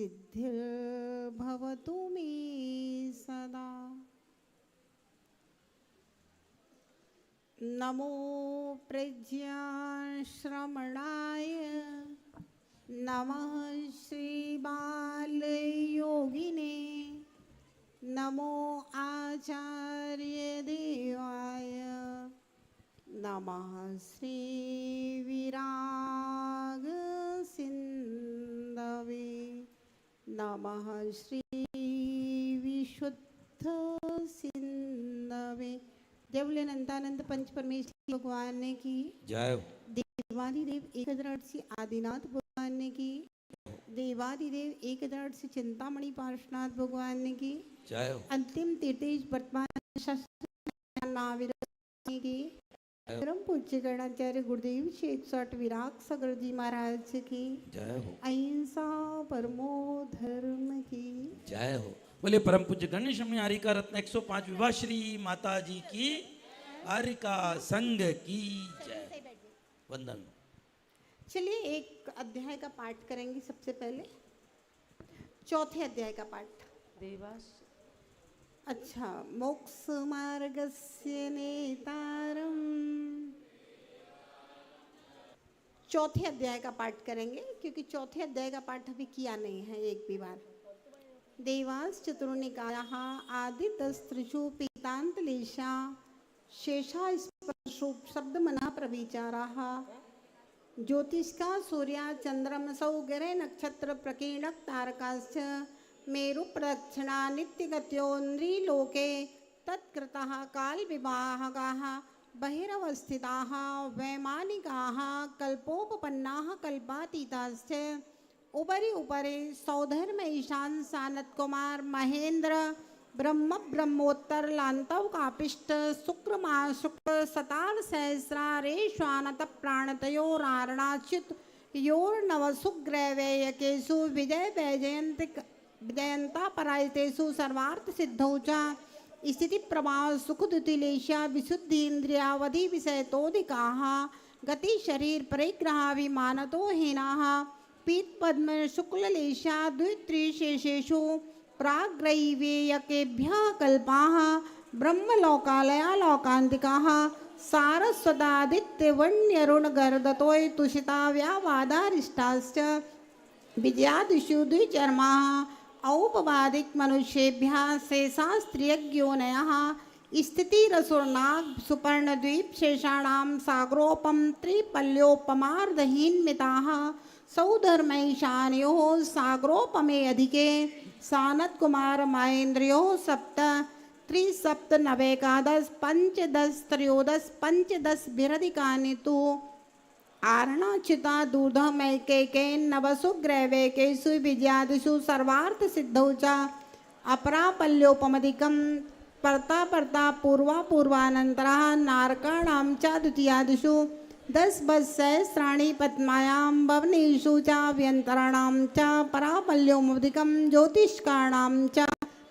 सिद्धिर्भवतु मे सदा। नमो प्रज्ञाश्रमणाय नमः श्रीबालयोगिने नमो आचार्यदेवाय नमः श्रीविरागसिन्धवे नमः श्रीविशुद्धसिन्धवे। देवले अनंतानंद पंच परमेश्वर भगवान ने की जय। देवादिदेव एक से आदिनाथ भगवान ने की। देवादिदेव एक से चिंतामणि पार्श्वनाथ भगवान ने की जय। अंतिम तीर्थेश वर्तमान शास्त्री की परम पूज्य गणाचार्य गुरुदेव श्री 108 विराग सागर जी महाराज की जय हो। अहिंसा परमो धर्म की जय हो। बोले परम पूज्य गणेश हरिका रत्न 105 विवाह श्री माता जी की हरिका संघ की जय। वंदन। चलिए एक अध्याय का पाठ करेंगे। सबसे पहले चौथे अध्याय का पाठ। देवास अच्छा, मोक्ष मार्गस्य नेतारम, चौथे अध्याय का पाठ करेंगे क्योंकि चौथे अध्याय का पाठ अभी किया नहीं है एक भी बार। देवास चतुर्निकायः आदितस्त्रिषु पीतान्तलेशा शेषा स्पर्शो शब्द मना प्रविचाराः ज्योतिष्का सूर्या चंद्रमसौ ग्रह नक्षत्र प्रकीर्णक तारकाश्च मेरु प्रदक्षिणा नित्यगत्योन्द्रिलोके तत्कृतः काल विवाहकाः बहिरवस्थिताः वैमानिकाः कल्पोपपन्नाः कल्पातीताश्च उपरि उपरि सौधर्म ईशान सानत कुमार महेंद्र ब्रह्म ब्रह्मोत्तर लांतव कापिष्ट शुक्र माह शुक्र सतार सहस्रारे श्वानत प्राणतयोरारणाच्युत योर्नवसुग्रैवेयकेषु विजय विजयंता परायतेषु सर्वार्थ सिद्धौ च स्थिति प्रभाव सुख दुतिलेशा विशुद्धि इंद्रियावधि विषयतोधिकाः गति शरीर परिग्रहाभिमानतो हीनाः पीत पद्म शुक्ललेशा द्वित्रिशेषेषु प्राग्रैवेयकेभ्यः कल्पाः ब्रह्मलोकालयालोकान्तिकाः सारस्वतादित्यवन्यरुणगर्दतोय तुषिता व्यावादारिष्टाश्च विजयादिषु द्विचर्माः औपवादिक मनुष्येभ्यः शेषा स्त्रियज्ञोनयः स्थितिरसुरनाग सुपर्णद्वीप शेषाणां सागरोपम त्रिपल्योपमार्धहीनमिताः सौधर्मैशान्योः सागरोपमे अधिके सानत कुमार महेन्द्रयोः सप्त त्रिसप्तनवेकादश पंचदश त्रयोदश पंचदश विरधिकानि तु आरणाच्युता दूर्धमैकैके नवसु ग्रैवेकेषु विजयादिषु सर्वार्थ सिद्धौ च अपरापल्योपमधिकं पर्ता पर्ता पूर्वा पूर्वानन्तरः नारकाणां च द्वितीयादिषु 10 सहस्राणि पद्मायां भवनेषु च व्यन्तराणां च परापल्योमधिकं ज्योतिष्काणां च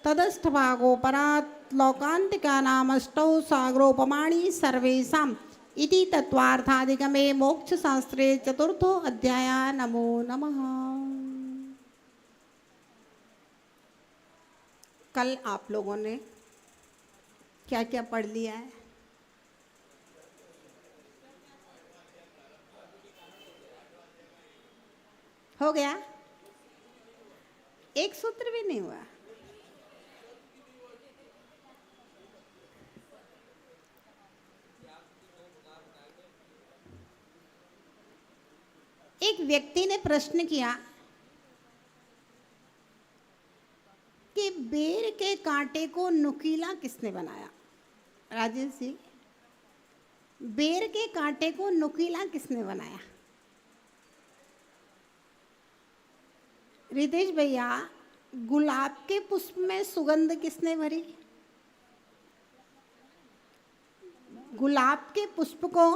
तदस्थभागोपरात् लोकान्तिकानामष्टौ सागरोपमाणि सर्वेषाम् इति तत्वार्थाधिगमे मोक्षशास्त्रे चतुर्थो अध्याय। नमो नमः। कल आप लोगों ने क्या क्या पढ़ लिया है? हो गया? एक सूत्र भी नहीं हुआ। एक व्यक्ति ने प्रश्न किया कि बेर के कांटे को नुकीला किसने बनाया? राजेश जी, बेर के कांटे को नुकीला किसने बनाया? रितेश भैया, गुलाब के पुष्प में सुगंध किसने भरी? गुलाब के पुष्प को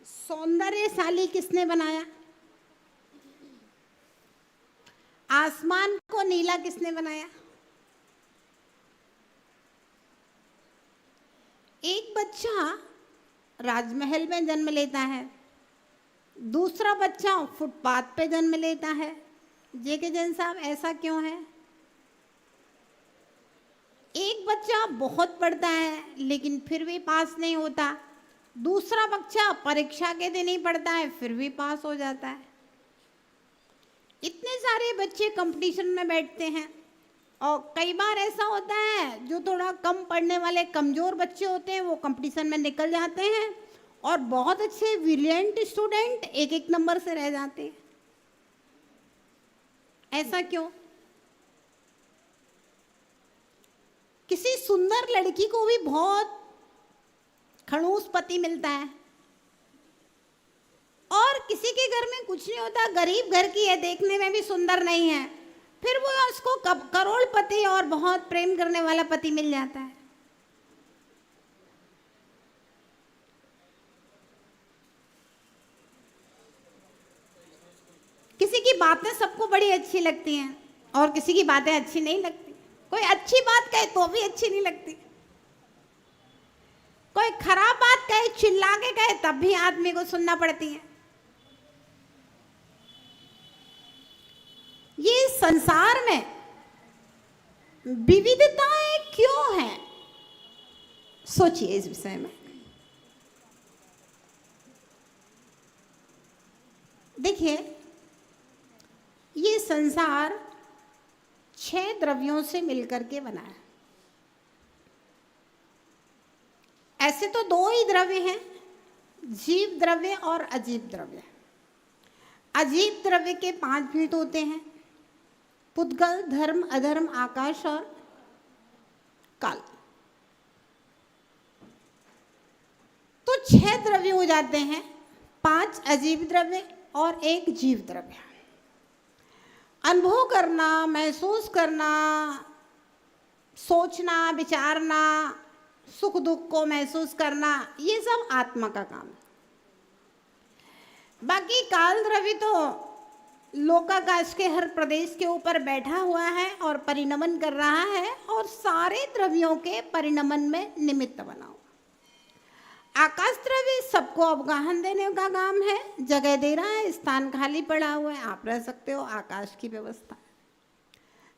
सौंदर्यशाली किसने बनाया? आसमान को नीला किसने बनाया? एक बच्चा राजमहल में जन्म लेता है, दूसरा बच्चा फुटपाथ पे जन्म लेता है। जेके जैन साहब, ऐसा क्यों है? एक बच्चा बहुत पढ़ता है लेकिन फिर भी पास नहीं होता, दूसरा बच्चा परीक्षा के दिन ही पढ़ता है फिर भी पास हो जाता है। इतने सारे बच्चे कंपटीशन में बैठते हैं और कई बार ऐसा होता है जो थोड़ा कम पढ़ने वाले कमज़ोर बच्चे होते हैं वो कंपटीशन में निकल जाते हैं और बहुत अच्छे ब्रिलियंट स्टूडेंट एक एक नंबर से रह जाते हैं। ऐसा क्यों? किसी सुंदर लड़की को भी बहुत खड़ूस पति मिलता है और किसी के घर में कुछ नहीं होता, गरीब घर की है, देखने में भी सुंदर नहीं है, फिर वो उसको करोड़पति और बहुत प्रेम करने वाला पति मिल जाता है। किसी की बातें सबको बड़ी अच्छी लगती हैं और किसी की बातें अच्छी नहीं लगती। कोई अच्छी बात कहे तो भी अच्छी नहीं लगती, कोई खराब बात कहे, चिल्ला के कहे, तब भी आदमी को सुनना पड़ती है। ये संसार में विविधताएं क्यों हैं? सोचिए इस विषय में। देखिए, ये संसार 6 द्रव्यों से मिलकर के बना है। ऐसे तो 2 ही द्रव्य हैं, जीव द्रव्य और अजीव द्रव्य। अजीव द्रव्य के 5 भेद होते हैं, पुद्गल, धर्म, अधर्म, आकाश और काल। तो 6 द्रव्य हो जाते हैं, 5 अजीव द्रव्य और 1 जीव द्रव्य। अनुभव करना, महसूस करना, सोचना, विचारना, सुख दुख को महसूस करना, ये सब आत्मा का काम है। बाकी काल द्रव्य तो लोकाकाश के हर प्रदेश के ऊपर बैठा हुआ है और परिणमन कर रहा है और सारे द्रव्यों के परिणमन में निमित्त बना हुआ। आकाश द्रव्य सबको अवगाहन देने का काम है, जगह दे रहा है, स्थान खाली पड़ा हुआ है, आप रह सकते हो, आकाश की व्यवस्था।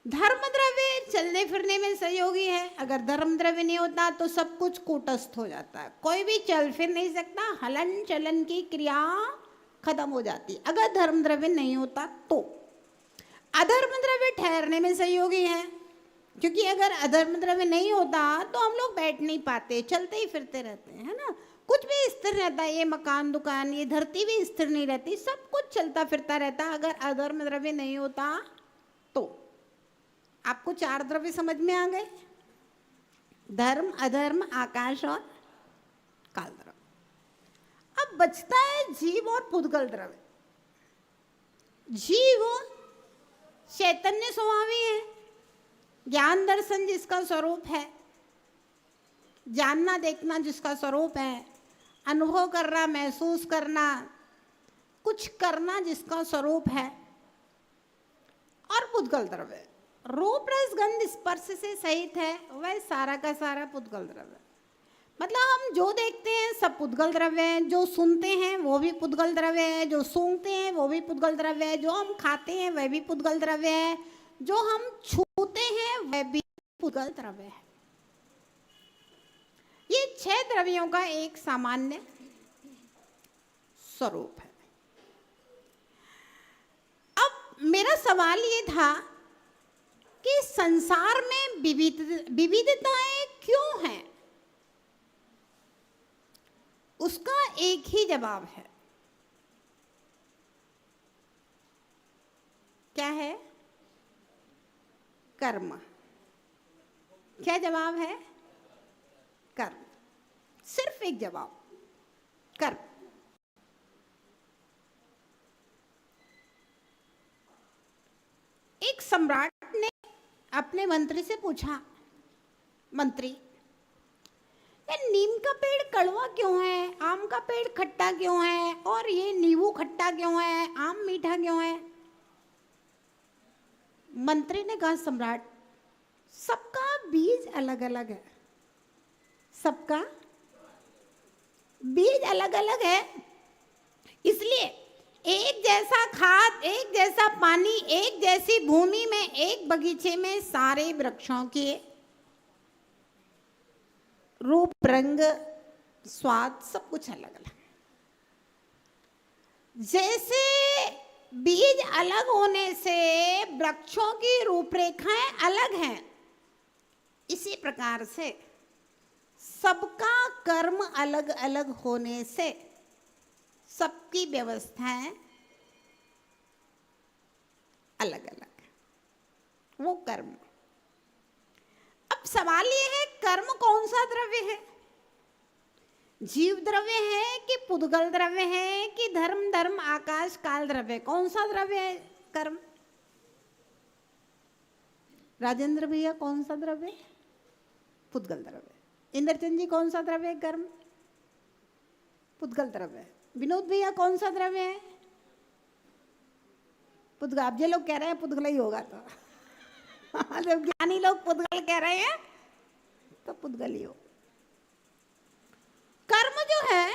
धर्म द्रव्य चलने फिरने में सहयोगी है, अगर धर्म द्रव्य नहीं होता तो सब कुछ कूटस्थ हो जाता है, कोई भी चल फिर नहीं सकता, हलन चलन की क्रिया खत्म हो जाती अगर धर्म द्रव्य नहीं होता तो। अधर्म द्रव्य ठहरने में सहयोगी है, क्योंकि अगर अधर्म द्रव्य नहीं होता तो हम लोग बैठ नहीं पाते, चलते ही फिरते रहते हैं, है ना। कुछ भी स्थिर रहता है, ये मकान दुकान, ये धरती भी स्थिर नहीं रहती, सब कुछ चलता फिरता रहता अगर अधर्म द्रव्य नहीं होता तो। आपको 4 द्रव्य समझ में आ गए, धर्म, अधर्म, आकाश और काल द्रव्य। अब बचता है जीव और पुद्गल द्रव्य। जीव चैतन्य स्वभावी है, ज्ञान दर्शन जिसका स्वरूप है, जानना देखना जिसका स्वरूप है, अनुभव करना, महसूस करना, कुछ करना जिसका स्वरूप है। और पुद्गल द्रव्य रूप रस गंध स्पर्श से सहित है, वह सारा का सारा पुद्गल द्रव्य। मतलब हम जो देखते हैं सब पुद्गल द्रव्य है, जो सुनते हैं वो भी पुद्गल द्रव्य है, जो सूंघते हैं वो भी पुद्गल द्रव्य है, जो हम खाते हैं वह भी पुद्गल द्रव्य है, जो हम छूते हैं वह भी पुद्गल द्रव्य है। ये 6 द्रव्यों का एक सामान्य स्वरूप है। अब मेरा सवाल ये था कि संसार में विविधताएं क्यों हैं? उसका एक ही जवाब है, क्या है? कर्म। क्या जवाब है? कर्म। सिर्फ एक जवाब, कर्म। एक सम्राट ने अपने मंत्री से पूछा, मंत्री, ये नीम का पेड़ कड़वा क्यों है, आम का पेड़ खट्टा क्यों है, और ये नींबू खट्टा क्यों है, आम मीठा क्यों है? मंत्री ने कहा, सम्राट, सबका बीज अलग अलग है, सबका बीज अलग अलग है, इसलिए एक जैसा खाद, एक जैसा पानी, एक जैसी भूमि में, एक बगीचे में सारे वृक्षों के रूप, रंग, स्वाद सब कुछ अलग अलग। जैसे बीज अलग होने से वृक्षों की रूपरेखाएं अलग हैं, इसी प्रकार से सबका कर्म अलग अलग होने से सबकी व्यवस्थाएं अलग अलग, वो कर्म। अब सवाल ये है, कर्म कौन सा द्रव्य है? जीव द्रव्य है कि पुद्गल द्रव्य है कि धर्म धर्म आकाश काल द्रव्य? कौन सा द्रव्य है कर्म? राजेंद्र भैया कौन सा द्रव्य है? पुद्गल द्रव्य। इंद्रचंद जी कौन सा द्रव्य है कर्म? पुद्गल द्रव्य है। विनोद भैया कौन सा द्रव्य है? पुद्गल। आप ये लोग कह रहे हैं पुद्गल ही होगा, तो जब ज्ञानी लोग पुद्गल कह रहे हैं तो पुद्गल ही हो। कर्म जो है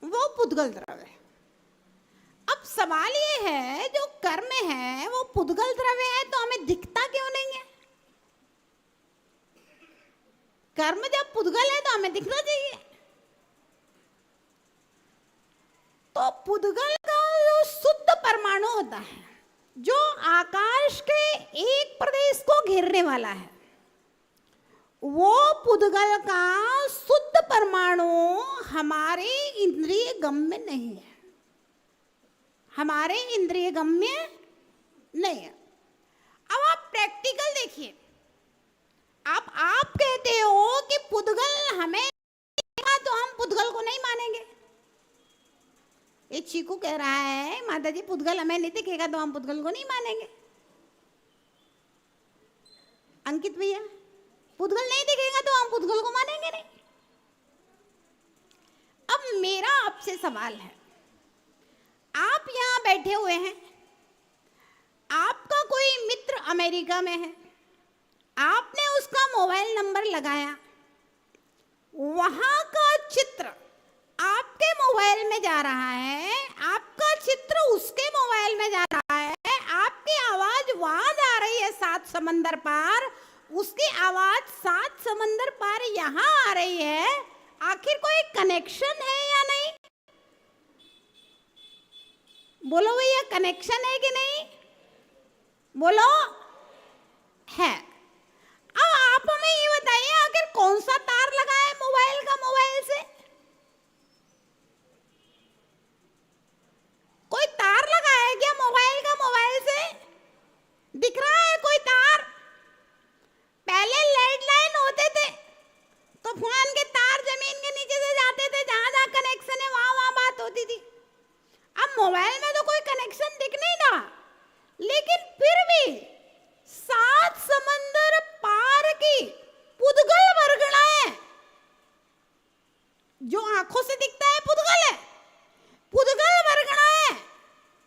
वो पुद्गल द्रव्य है। अब सवाल ये है, जो कर्म है वो पुद्गल द्रव्य है तो हमें दिखता क्यों नहीं है? कर्म जब पुद्गल है तो हमें दिखना चाहिए। तो पुद्गल का जो शुद्ध परमाणु होता है, जो आकाश के एक प्रदेश को घेरने वाला है, वो पुद्गल का शुद्ध परमाणु हमारे इंद्रिय गम्य नहीं है, हमारे इंद्रिय गम्य नहीं है। अब आप प्रैक्टिकल देखिए, आप कहते हो कि पुद्गल हमें दिखेगा तो हम पुद्गल को नहीं मानेंगे। ये चीकू कह रहा है माता जी पुद्गल हमें नहीं दिखेगा तो हम पुद्गल को नहीं मानेंगे। अंकित भैया पुद्गल नहीं दिखेगा तो हम पुद्गल को मानेंगे नहीं। अब मेरा आपसे सवाल है, आप यहां बैठे हुए हैं, आपका कोई मित्र अमेरिका में है, आपने उसका मोबाइल नंबर लगाया, वहां का चित्र आपके मोबाइल में जा रहा है, आपका चित्र उसके मोबाइल में जा रहा है, आपकी आवाज वहां जा रही है 7 समंदर पार, उसकी आवाज 7 समंदर पार यहां आ रही है। आखिर कोई कनेक्शन है या नहीं? बोलो भैया, कनेक्शन है कि नहीं? बोलो। है। अब आप हमें ये बताइए, आखिर कौन सा तार लगा है मोबाइल का मोबाइल से? कोई तार लगा है क्या मोबाइल का मोबाइल से? दिख रहा है कोई तार? पहले लैंडलाइन होते थे तो फोन के तार जमीन के नीचे से जाते थे, जहां जहां कनेक्शन है वहां वहां बात होती थी। अब मोबाइल में तो कोई कनेक्शन दिख नहीं रहा, लेकिन फिर भी 7 समंदर पार की पुद्गल वर्गणाएं जो आंखों से दिखता है पुद्गल है, पुद्गल वर्गणाएं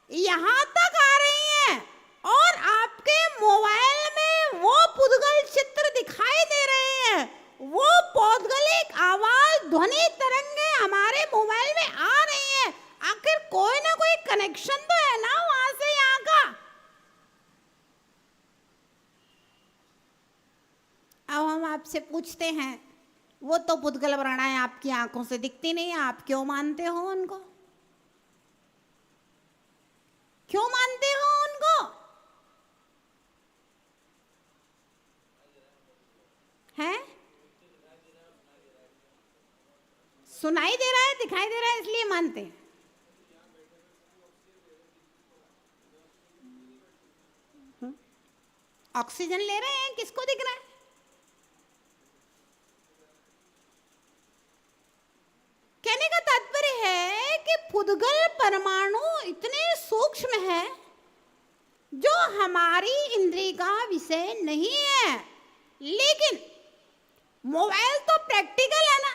यहां तक आ रही हैं और आपके मोबाइल में वो पुद्गल चित्र दिखाई दे रहे हैं, वो पौद्गलिक आवाज ध्वनि तरंगे हमारे मोबाइल में आ रही हैं। आखिर कोई ना कोई कनेक्शन तो है ना वहां से यहाँ का। अब हम आपसे पूछते हैं, वो तो पुद्गल वर्णाएं आपकी आंखों से दिखती नहीं है, आप क्यों मानते हो उनको? क्यों मानते हो उनको? हैं? सुनाई दे रहा है, दिखाई दे रहा है, इसलिए मानते हैं। ऑक्सीजन ले रहे हैं, किसको दिख रहा है? कहने का तात्पर्य है कि पुद्गल परमाणु इतने सूक्ष्म है जो हमारी इंद्रिय का विषय नहीं है। लेकिन मोबाइल तो प्रैक्टिकल है ना,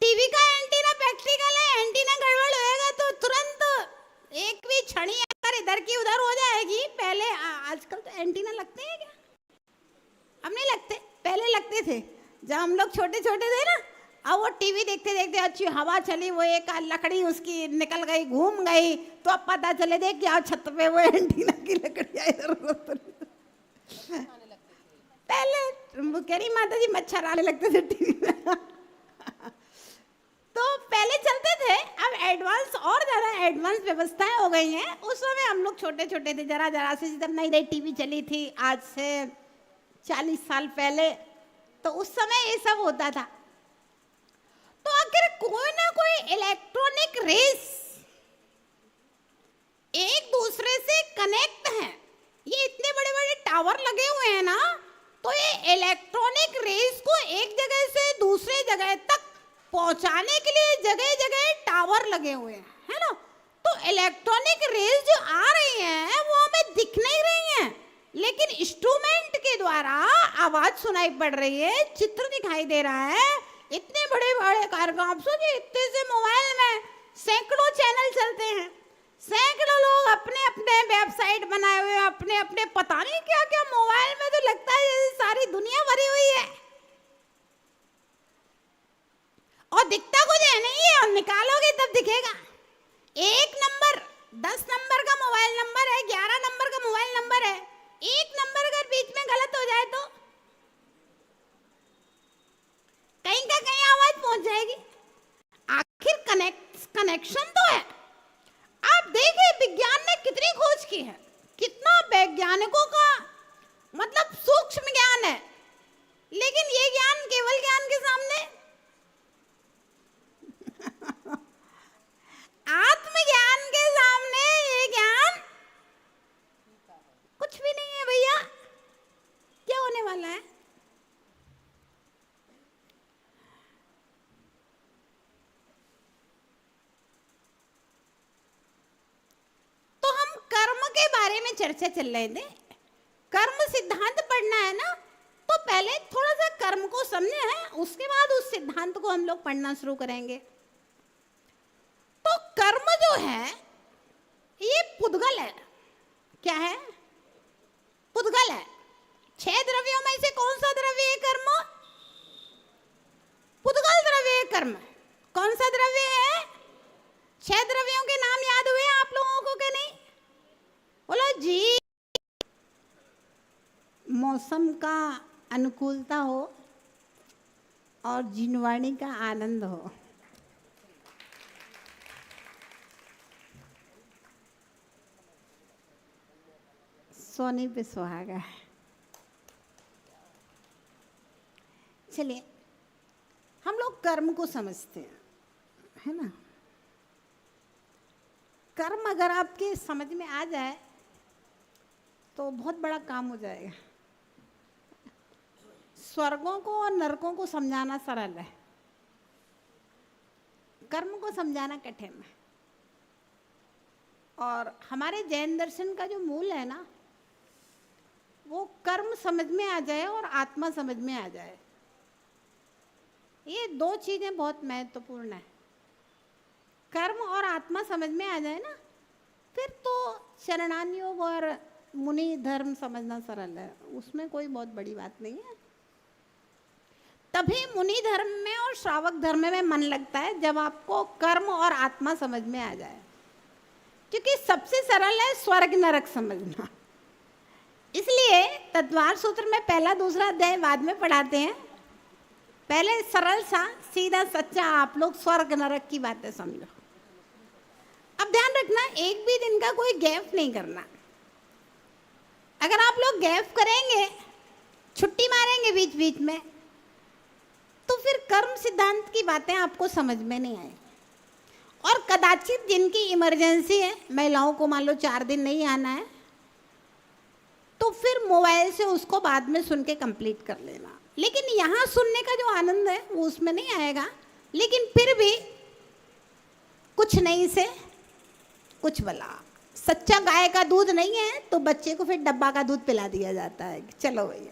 टीवी का एंटीना प्रैक्टिकल है, एंटीना गड़बड़ होएगा तो तुरंत एक भी छड़ी अगर इधर की उधर हो जाएगी। पहले आजकल तो एंटीना लगते हैं क्या? अब नहीं लगते, पहले लगते थे। जब हम लोग छोटे छोटे थे ना अब वो टीवी देखते देखते अच्छी हवा चली, वो एक लकड़ी उसकी निकल गई, घूम गई, तो अब पता चले देख क्या छत पे वो एंटीना की लकड़ियां इधर उधर। पहले वो कह रही माता जी मच्छर आने लगते थे टीवी में। तो पहले चलते थे, अब एडवांस और ज़्यादा एडवांस व्यवस्थाएं हो गई हैं। उस समय हम लोग छोटे छोटे थे, जरा जरा से, जब नई नई टीवी चली थी आज से 40 साल पहले, तो उस समय ये सब होता था। तो अगर कोई ना कोई इलेक्ट्रॉनिक रेस एक दूसरे से कनेक्ट है, ये इतने बड़े बड़े टावर लगे हुए हैं ना, तो ये इलेक्ट्रॉनिक रेस को एक जगह से दूसरे जगह तक पहुंचाने के लिए जगह जगह टावर लगे हुए हैं, है ना। तो इलेक्ट्रॉनिक रेस जो आ रही हैं वो हमें दिख नहीं रही हैं, लेकिन इंस्ट्रूमेंट के द्वारा आवाज सुनाई पड़ रही है, चित्र दिखाई दे रहा है। इतने बड़े बड़े कार्यक्रम, आप सोचिए इतने से मोबाइल में सैकड़ों चैनल चलते हैं, सैकड़ों लोग अपने अपने वेबसाइट बनाए हुए, अपने अपने पता नहीं क्या क्या मोबाइल में, तो लगता है जैसे सारी दुनिया भरी हुई है। और दिखता कुछ है नहीं है, और निकालोगे तब दिखेगा। 1 नंबर 10 नंबर का मोबाइल नंबर है, 11 नंबर का मोबाइल नंबर है, 1 नंबर अगर बीच में गलत हो जाए तो कहीं का कहीं आवाज पहुंच जाएगी। आखिर कनेक्शन तो है। आप देखिए विज्ञान ने कितनी खोज की है, कितना वैज्ञानिकों का मतलब सूक्ष्म ज्ञान है, लेकिन ये ज्ञान केवल ज्ञान के सामने आत्मज्ञान के सामने ये ज्ञान कुछ भी नहीं है भैया। क्या होने वाला है? तो हम कर्म के बारे में चर्चा चल रहे थे, कर्म सिद्धांत पढ़ना है ना, तो पहले थोड़ा सा कर्म को समझे हैं, उसके बाद उस सिद्धांत को हम लोग पढ़ना शुरू करेंगे। तो कर्म जो है ये पुद्गल है। क्या है? पुद्गल है। 6 द्रव्यों में से कौन सा द्रव्य है कर्म? पुद्गल द्रव्य है कर्म। कौन सा द्रव्य है? 6 द्रव्यों के नाम याद हुए आप लोगों को कि नहीं? बोलो जी। मौसम का अनुकूलता हो और जिनवाणी का आनंद हो। सोने पे सुहागा है। चलिए हम लोग कर्म को समझते हैं, है ना। कर्म अगर आपके समझ में आ जाए तो बहुत बड़ा काम हो जाएगा। स्वर्गों को और नरकों को समझाना सरल है, कर्म को समझाना कठिन है। और हमारे जैन दर्शन का जो मूल है ना, वो कर्म समझ में आ जाए और आत्मा समझ में आ जाए, ये 2 चीजें बहुत महत्वपूर्ण है। कर्म और आत्मा समझ में आ जाए ना, फिर तो शरणान योग और मुनि धर्म समझना सरल है, उसमें कोई बहुत बड़ी बात नहीं है। तभी मुनि धर्म में और श्रावक धर्म में मन लगता है जब आपको कर्म और आत्मा समझ में आ जाए, क्योंकि सबसे सरल है स्वर्ग नरक समझना। इसलिए तत्वार सूत्र में पहला दूसरा अध्याय बाद में पढ़ाते हैं, पहले सरल सा सीधा सच्चा आप लोग स्वर्ग नरक की बातें समझो। अब ध्यान रखना, एक भी दिन का कोई गैप नहीं करना। अगर आप लोग गैप करेंगे, छुट्टी मारेंगे बीच बीच में, तो फिर कर्म सिद्धांत की बातें आपको समझ में नहीं आए। और कदाचित जिनकी इमरजेंसी है, महिलाओं को मान लो 4 दिन नहीं आना है, तो फिर मोबाइल से उसको बाद में सुन के कंप्लीट कर लेना। लेकिन यहाँ सुनने का जो आनंद है वो उसमें नहीं आएगा। लेकिन फिर भी कुछ नहीं से कुछ भला। सच्चा गाय का दूध नहीं है तो बच्चे को फिर डब्बा का दूध पिला दिया जाता है, चलो भैया।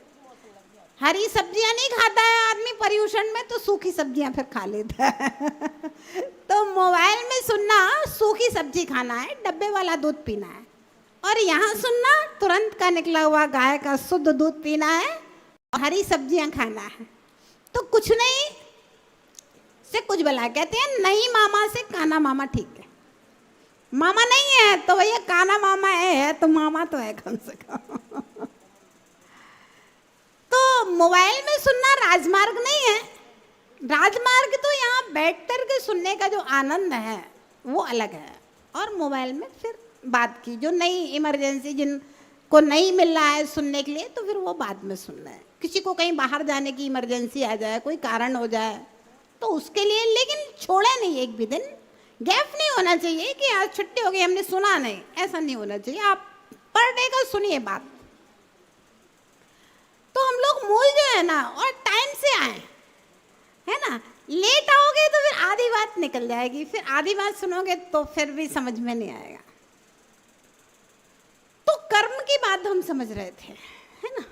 हरी सब्जियां नहीं खाता है आदमी पर्यूषण में, तो सूखी सब्जियां फिर खा लेता है। तो मोबाइल में सुनना सूखी सब्जी खाना है, डब्बे वाला दूध पीना है, और यहाँ सुनना तुरंत का निकला हुआ गाय का शुद्ध दूध पीना है और हरी सब्जियां खाना है। तो कुछ नहीं, से कुछ भला, कहते हैं नहीं मामा से काना मामा ठीक है। मामा नहीं है तो भैया काना मामा है तो मामा तो है कम से कम। तो मोबाइल में सुनना राजमार्ग नहीं है। राजमार्ग तो यहाँ बैठ कर के सुनने का जो आनंद है वो अलग है। और मोबाइल में फिर बात की जो नई इमरजेंसी जिनको नहीं मिल रहा है सुनने के लिए, तो फिर वो बाद में सुनना है। किसी को कहीं बाहर जाने की इमरजेंसी आ जाए, कोई कारण हो जाए तो उसके लिए, लेकिन छोड़े नहीं, एक भी दिन गैप नहीं होना चाहिए कि आज छुट्टी हो गई हमने सुना नहीं, ऐसा नहीं होना चाहिए। आप पर डे का सुनिए बात। तो हम लोग मूल जो है ना, और टाइम से आए, है ना। लेट आओगे तो फिर आधी बात निकल जाएगी, फिर आधी बात सुनोगे तो फिर भी समझ में नहीं आएगा। तो कर्म की बात हम समझ रहे थे, है ना।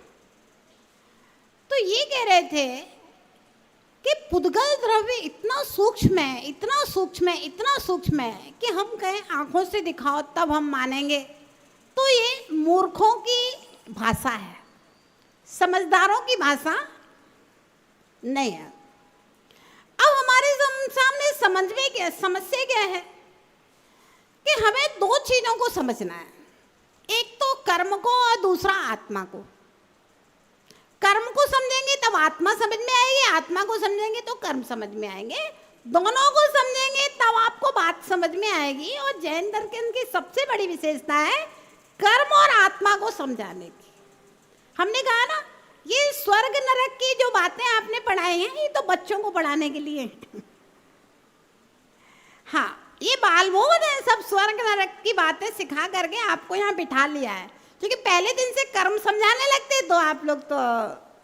तो ये कह रहे थे कि पुद्गल द्रव्य इतना सूक्ष्म है, इतना सूक्ष्म है, इतना सूक्ष्म है कि हम कहें आंखों से दिखाओ तब हम मानेंगे, तो ये मूर्खों की भाषा है, समझदारों की भाषा नहीं है। अब हमारे सामने समस्या क्या है कि हमें दो चीजों को समझना है, एक तो कर्म को और दूसरा आत्मा को। कर्म को समझेंगे तब आत्मा समझ में आएगी, आत्मा को समझेंगे तो कर्म समझ में आएंगे। दोनों को समझेंगे तब आपको बात समझ में आएगी। और जैन दर्शन की सबसे बड़ी विशेषता है कर्म और आत्मा को समझाने की। हमने कहा ना, ये स्वर्ग नरक की जो बातें आपने पढ़ाई हैं ये तो बच्चों को पढ़ाने के लिए हाँ, ये बाल बोध है, सब स्वर्ग नरक की बातें सिखा करके आपको यहाँ बिठा लिया है। क्योंकि पहले दिन से कर्म समझाने लगते तो आप लोग तो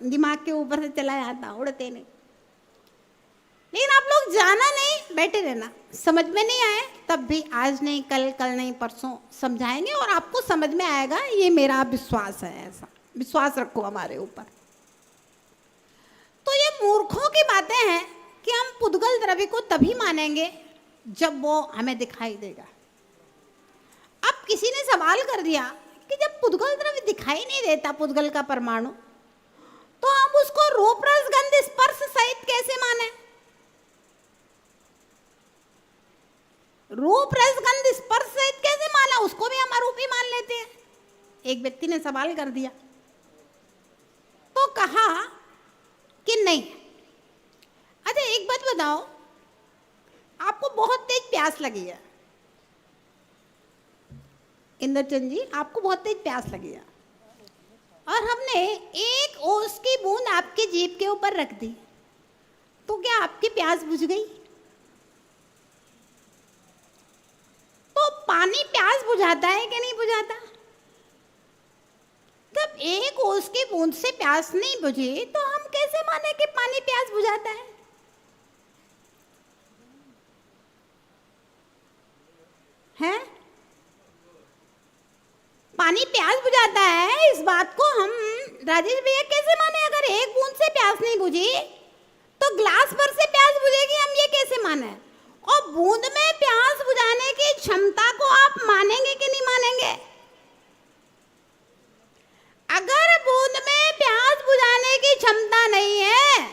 दिमाग के ऊपर से चला जाता, उड़ते नहीं। लेकिन आप लोग जाना नहीं, बैठे रहना। समझ में नहीं आए तब भी आज नहीं कल, कल नहीं परसों समझाएंगे और आपको समझ में आएगा, ये मेरा विश्वास है। ऐसा विश्वास रखो हमारे ऊपर। तो ये मूर्खों की बातें हैं कि हम पुद्गल द्रव्य को तभी मानेंगे जब वो हमें दिखाई देगा। अब किसी ने सवाल कर दिया कि जब पुद्गल द्रव्य दिखाई नहीं देता, पुद्गल का परमाणु, तो हम उसको रूप रस गंध स्पर्श सहित कैसे माने? रूप रस गंध स्पर्श सहित कैसे माना? उसको भी हम अरूपी मान लेते हैं। एक व्यक्ति ने सवाल कर दिया तो कहा कि नहीं। अच्छा एक बात बताओ, आपको बहुत तेज प्यास लगी है, इंद्रचंद जी आपको बहुत तेज प्यास लगी है, और हमने एक ओस की बूंद आपकी जीभ के ऊपर रख दी, तो क्या आपकी प्यास बुझ गई? तो पानी प्यास बुझाता है कि नहीं बुझाता? जब एक ओस की बूंद से प्यास नहीं बुझी तो हम कैसे माने कि पानी प्यास बुझाता है? हैं? पानी प्यास बुझाता है, इस बात को हम राजेश भैया कैसे माने? अगर एक बूंद से प्यास नहीं बुझी तो ग्लास भर से प्यास बुझेगी, हम ये कैसे माने? और बूंद में प्यास बुझाने की क्षमता को आप मानेंगे कि नहीं मानेंगे? अगर बूंद में प्यास बुझाने की क्षमता नहीं है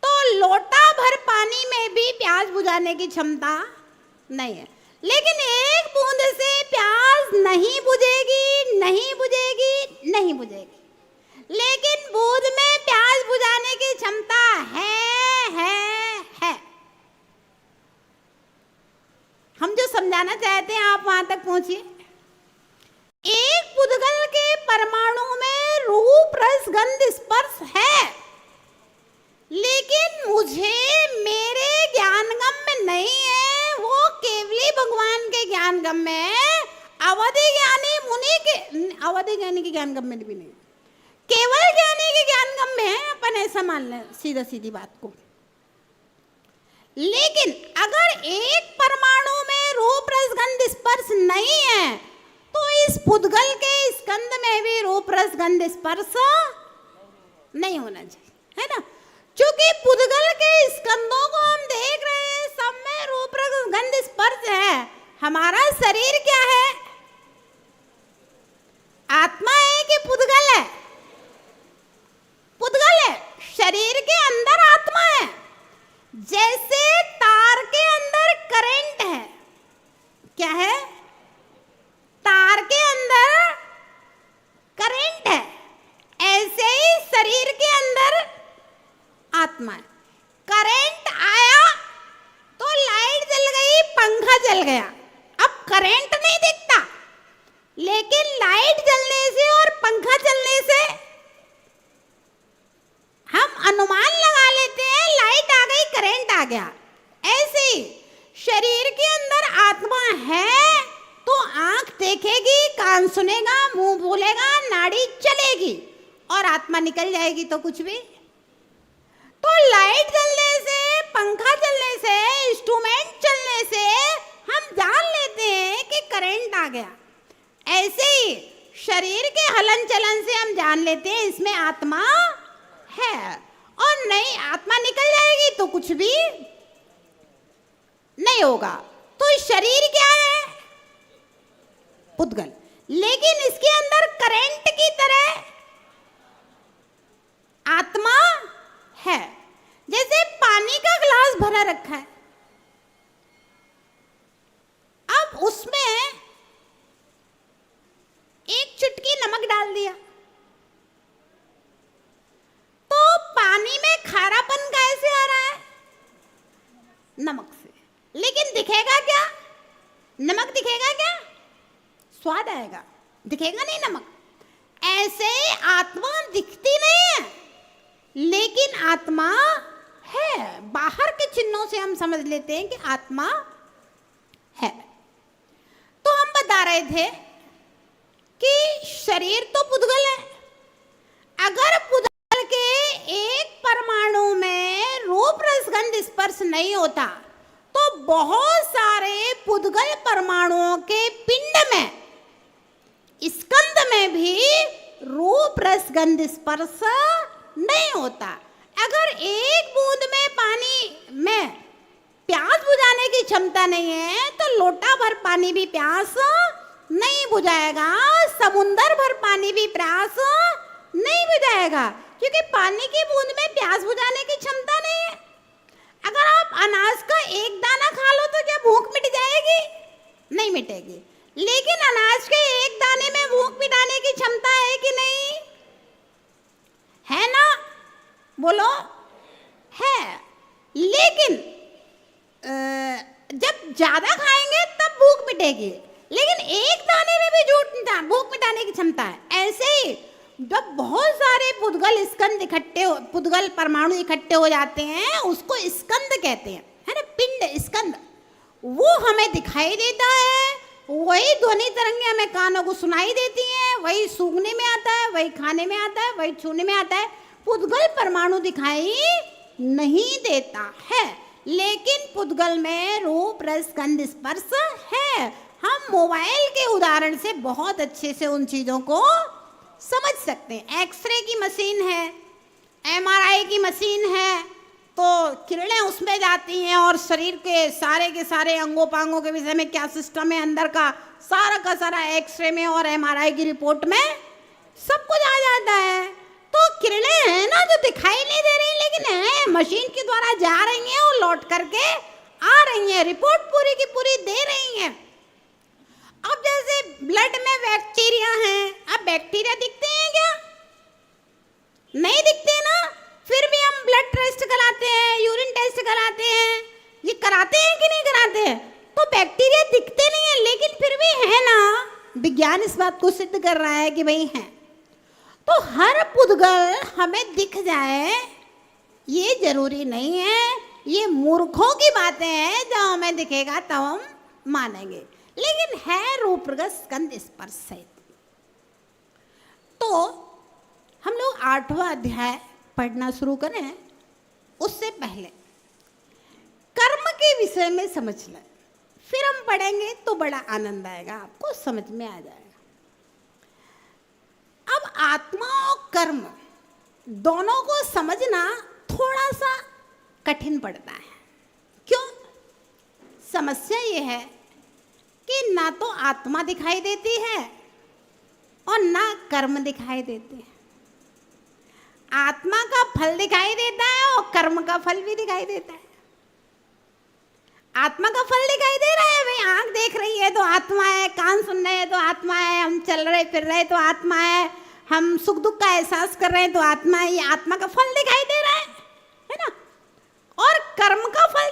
तो लोटा भर पानी में भी प्यास बुझाने की क्षमता नहीं है। लेकिन एक बूंद से प्यास नहीं बुझेगी, नहीं बुझेगी, नहीं बुझेगी, लेकिन बूंद में प्यास बुझाने की क्षमता है। हम जो समझाना चाहते हैं आप वहां तक पहुंचिए। एक पुद्गल के परमाणु में रूप रस गंध स्पर्श है, लेकिन मुझे मेरे ज्ञानगम में नहीं है, वो केवली भगवान के ज्ञानगम में है। अवधि ज्ञानी मुनि के, अवधि ज्ञानी के ज्ञानगम में भी नहीं, केवल ज्ञानी के ज्ञानगम में है। अपन ऐसा मान लें सीधा सीधी बात को। लेकिन अगर एक परमाणु में रूप रस गंध स्पर्श नहीं है तो इस पुद्गल के स्कंद में भी रूप रस गंध स्पर्श नहीं होना चाहिए, है ना। क्योंकि पुद्गल के स्कंदों को हम देख रहे हैं, सब में रूप रस गंध स्पर्श है। हमारा शरीर क्या है? आत्मा है कि पुद्गल है? पुद्गल है। शरीर के अंदर आत्मा है। जैसे आत्मा है। करंट आया तो लाइट जल गई, पंखा जल गया। अब करंट नहीं दिखता, लेकिन लाइट जलने से और पंखा चलने से हम अनुमान लगा लेते हैं लाइट आ गई, करंट आ गया। ऐसे ही शरीर के अंदर आत्मा है तो आंख देखेगी, कान सुनेगा, मुंह बोलेगा, नाड़ी चलेगी, और आत्मा निकल जाएगी तो कुछ भी। तो लाइट जलने से, पंखा चलने से, इंस्ट्रूमेंट चलने से हम जान लेते हैं कि करंट आ गया। ऐसे ही शरीर के हलन चलन से हम जान लेते हैं इसमें आत्मा है, और नहीं आत्मा निकल जाएगी तो कुछ भी नहीं होगा। तो शरीर क्या है? पुद्गल, लेकिन इसके अंदर करंट की तरह आत्मा है। जैसे पानी का ग्लास भरा रखा है, अब उसमें एक चुटकी नमक डाल दिया तो पानी में खारापन कैसे आ रहा है? नमक से। लेकिन दिखेगा क्या? नमक दिखेगा क्या? स्वाद आएगा, दिखेगा नहीं नमक। ऐसे आत्मा दिखती नहीं है, लेकिन आत्मा है। बाहर के चिन्हों से हम समझ लेते हैं कि आत्मा है। तो हम बता रहे थे कि शरीर तो पुद्गल है। अगर पुद्गल के एक परमाणु में रूप रस गंध स्पर्श नहीं होता तो बहुत सारे पुद्गल परमाणुओं के पिंड में, स्कंद में भी रूप रस गंध स्पर्श नहीं होता। अगर एक बूंद में पानी में प्यास बुझाने की क्षमता नहीं है तो लोटा भर पानी भी प्यास नहीं बुझाएगा, समुंदर भर पानी भी प्यास नहीं बुझाएगा, क्योंकि पानी की बूंद में प्यास बुझाने की क्षमता नहीं है। अगर आप अनाज का एक दाना खा लो तो क्या भूख मिट जाएगी? नहीं मिटेगी। लेकिन अनाज के एक दाने में भूख मिटाने की क्षमता है कि नहीं? है ना? बोलो, है। लेकिन जब ज्यादा खाएंगे तब भूख मिटेगी, लेकिन एक दाने में भी भूख मिटाने की क्षमता है। ऐसे ही जब बहुत सारे पुद्गल स्कंद पुद्गल परमाणु इकट्ठे हो जाते हैं, उसको स्कंद कहते हैं, है ना, पिंड स्कंद। वो हमें दिखाई देता है, वही ध्वनि तरंगें हमें कानों को सुनाई देती हैं, वही सूंघने में आता है, वही खाने में आता है, वही छूने में आता है। पुद्गल परमाणु दिखाई नहीं देता है, लेकिन पुद्गल में रूप रस गंध स्पर्श है। हम मोबाइल के उदाहरण से बहुत अच्छे से उन चीजों को समझ सकते हैं। एक्सरे की मशीन है, एमआरआई की मशीन है, तो किरणें उसमें जाती हैं और शरीर के सारे अंगों पांगों के विषय में क्या सिस्टम है अंदर का सारा एक्सरे में और एमआरआई की रिपोर्ट में सब कुछ आ जाता है। तो किरणें हैं ना जो दिखाई नहीं दे रही, लेकिन है, मशीन के द्वारा जा रही हैं और लौट करके आ रही हैं, रिपोर्ट पूरी की पूरी दे रही हैं। अब जैसे ब्लड में बैक्टीरिया हैं, अब बैक्टीरिया दिखते हैं क्या? नहीं दिखते ना, फिर भी हम ब्लड टेस्ट कराते हैं, यूरिन टेस्ट कराते हैं, ये कराते हैं कि नहीं कराते हैं? तो बैक्टीरिया दिखते नहीं है, लेकिन फिर भी है ना, विज्ञान इस बात को सिद्ध कर रहा है कि भाई है। तो हर पुद्गल हमें दिख जाए ये जरूरी नहीं है, ये मूर्खों की बातें हैं, जब हमें दिखेगा तब हम मानेंगे, लेकिन है रूप रस गंध स्पर्श से। तो हम लोग 8वां अध्याय पढ़ना शुरू करें, उससे पहले कर्म के विषय में समझ लें, फिर हम पढ़ेंगे तो बड़ा आनंद आएगा, आपको समझ में आ जाएगा। अब आत्मा और कर्म दोनों को समझना थोड़ा सा कठिन पड़ता है। क्यों? समस्या ये है कि ना तो आत्मा दिखाई देती है और ना कर्म दिखाई देते हैं। आत्मा का फल दिखाई देता है और कर्म का फल भी दिखाई देता है। आत्मा का फल दिखाई दे रहा है, भाई आंख देख रही है तो आत्मा है, कान सुन रहे हैं तो आत्मा है, हम चल रहे फिर रहे तो आत्मा है, हम सुख दुख का एहसास कर रहे हैं तो आत्मा है, ये आत्मा का फल दिखाई दे रहा है ना।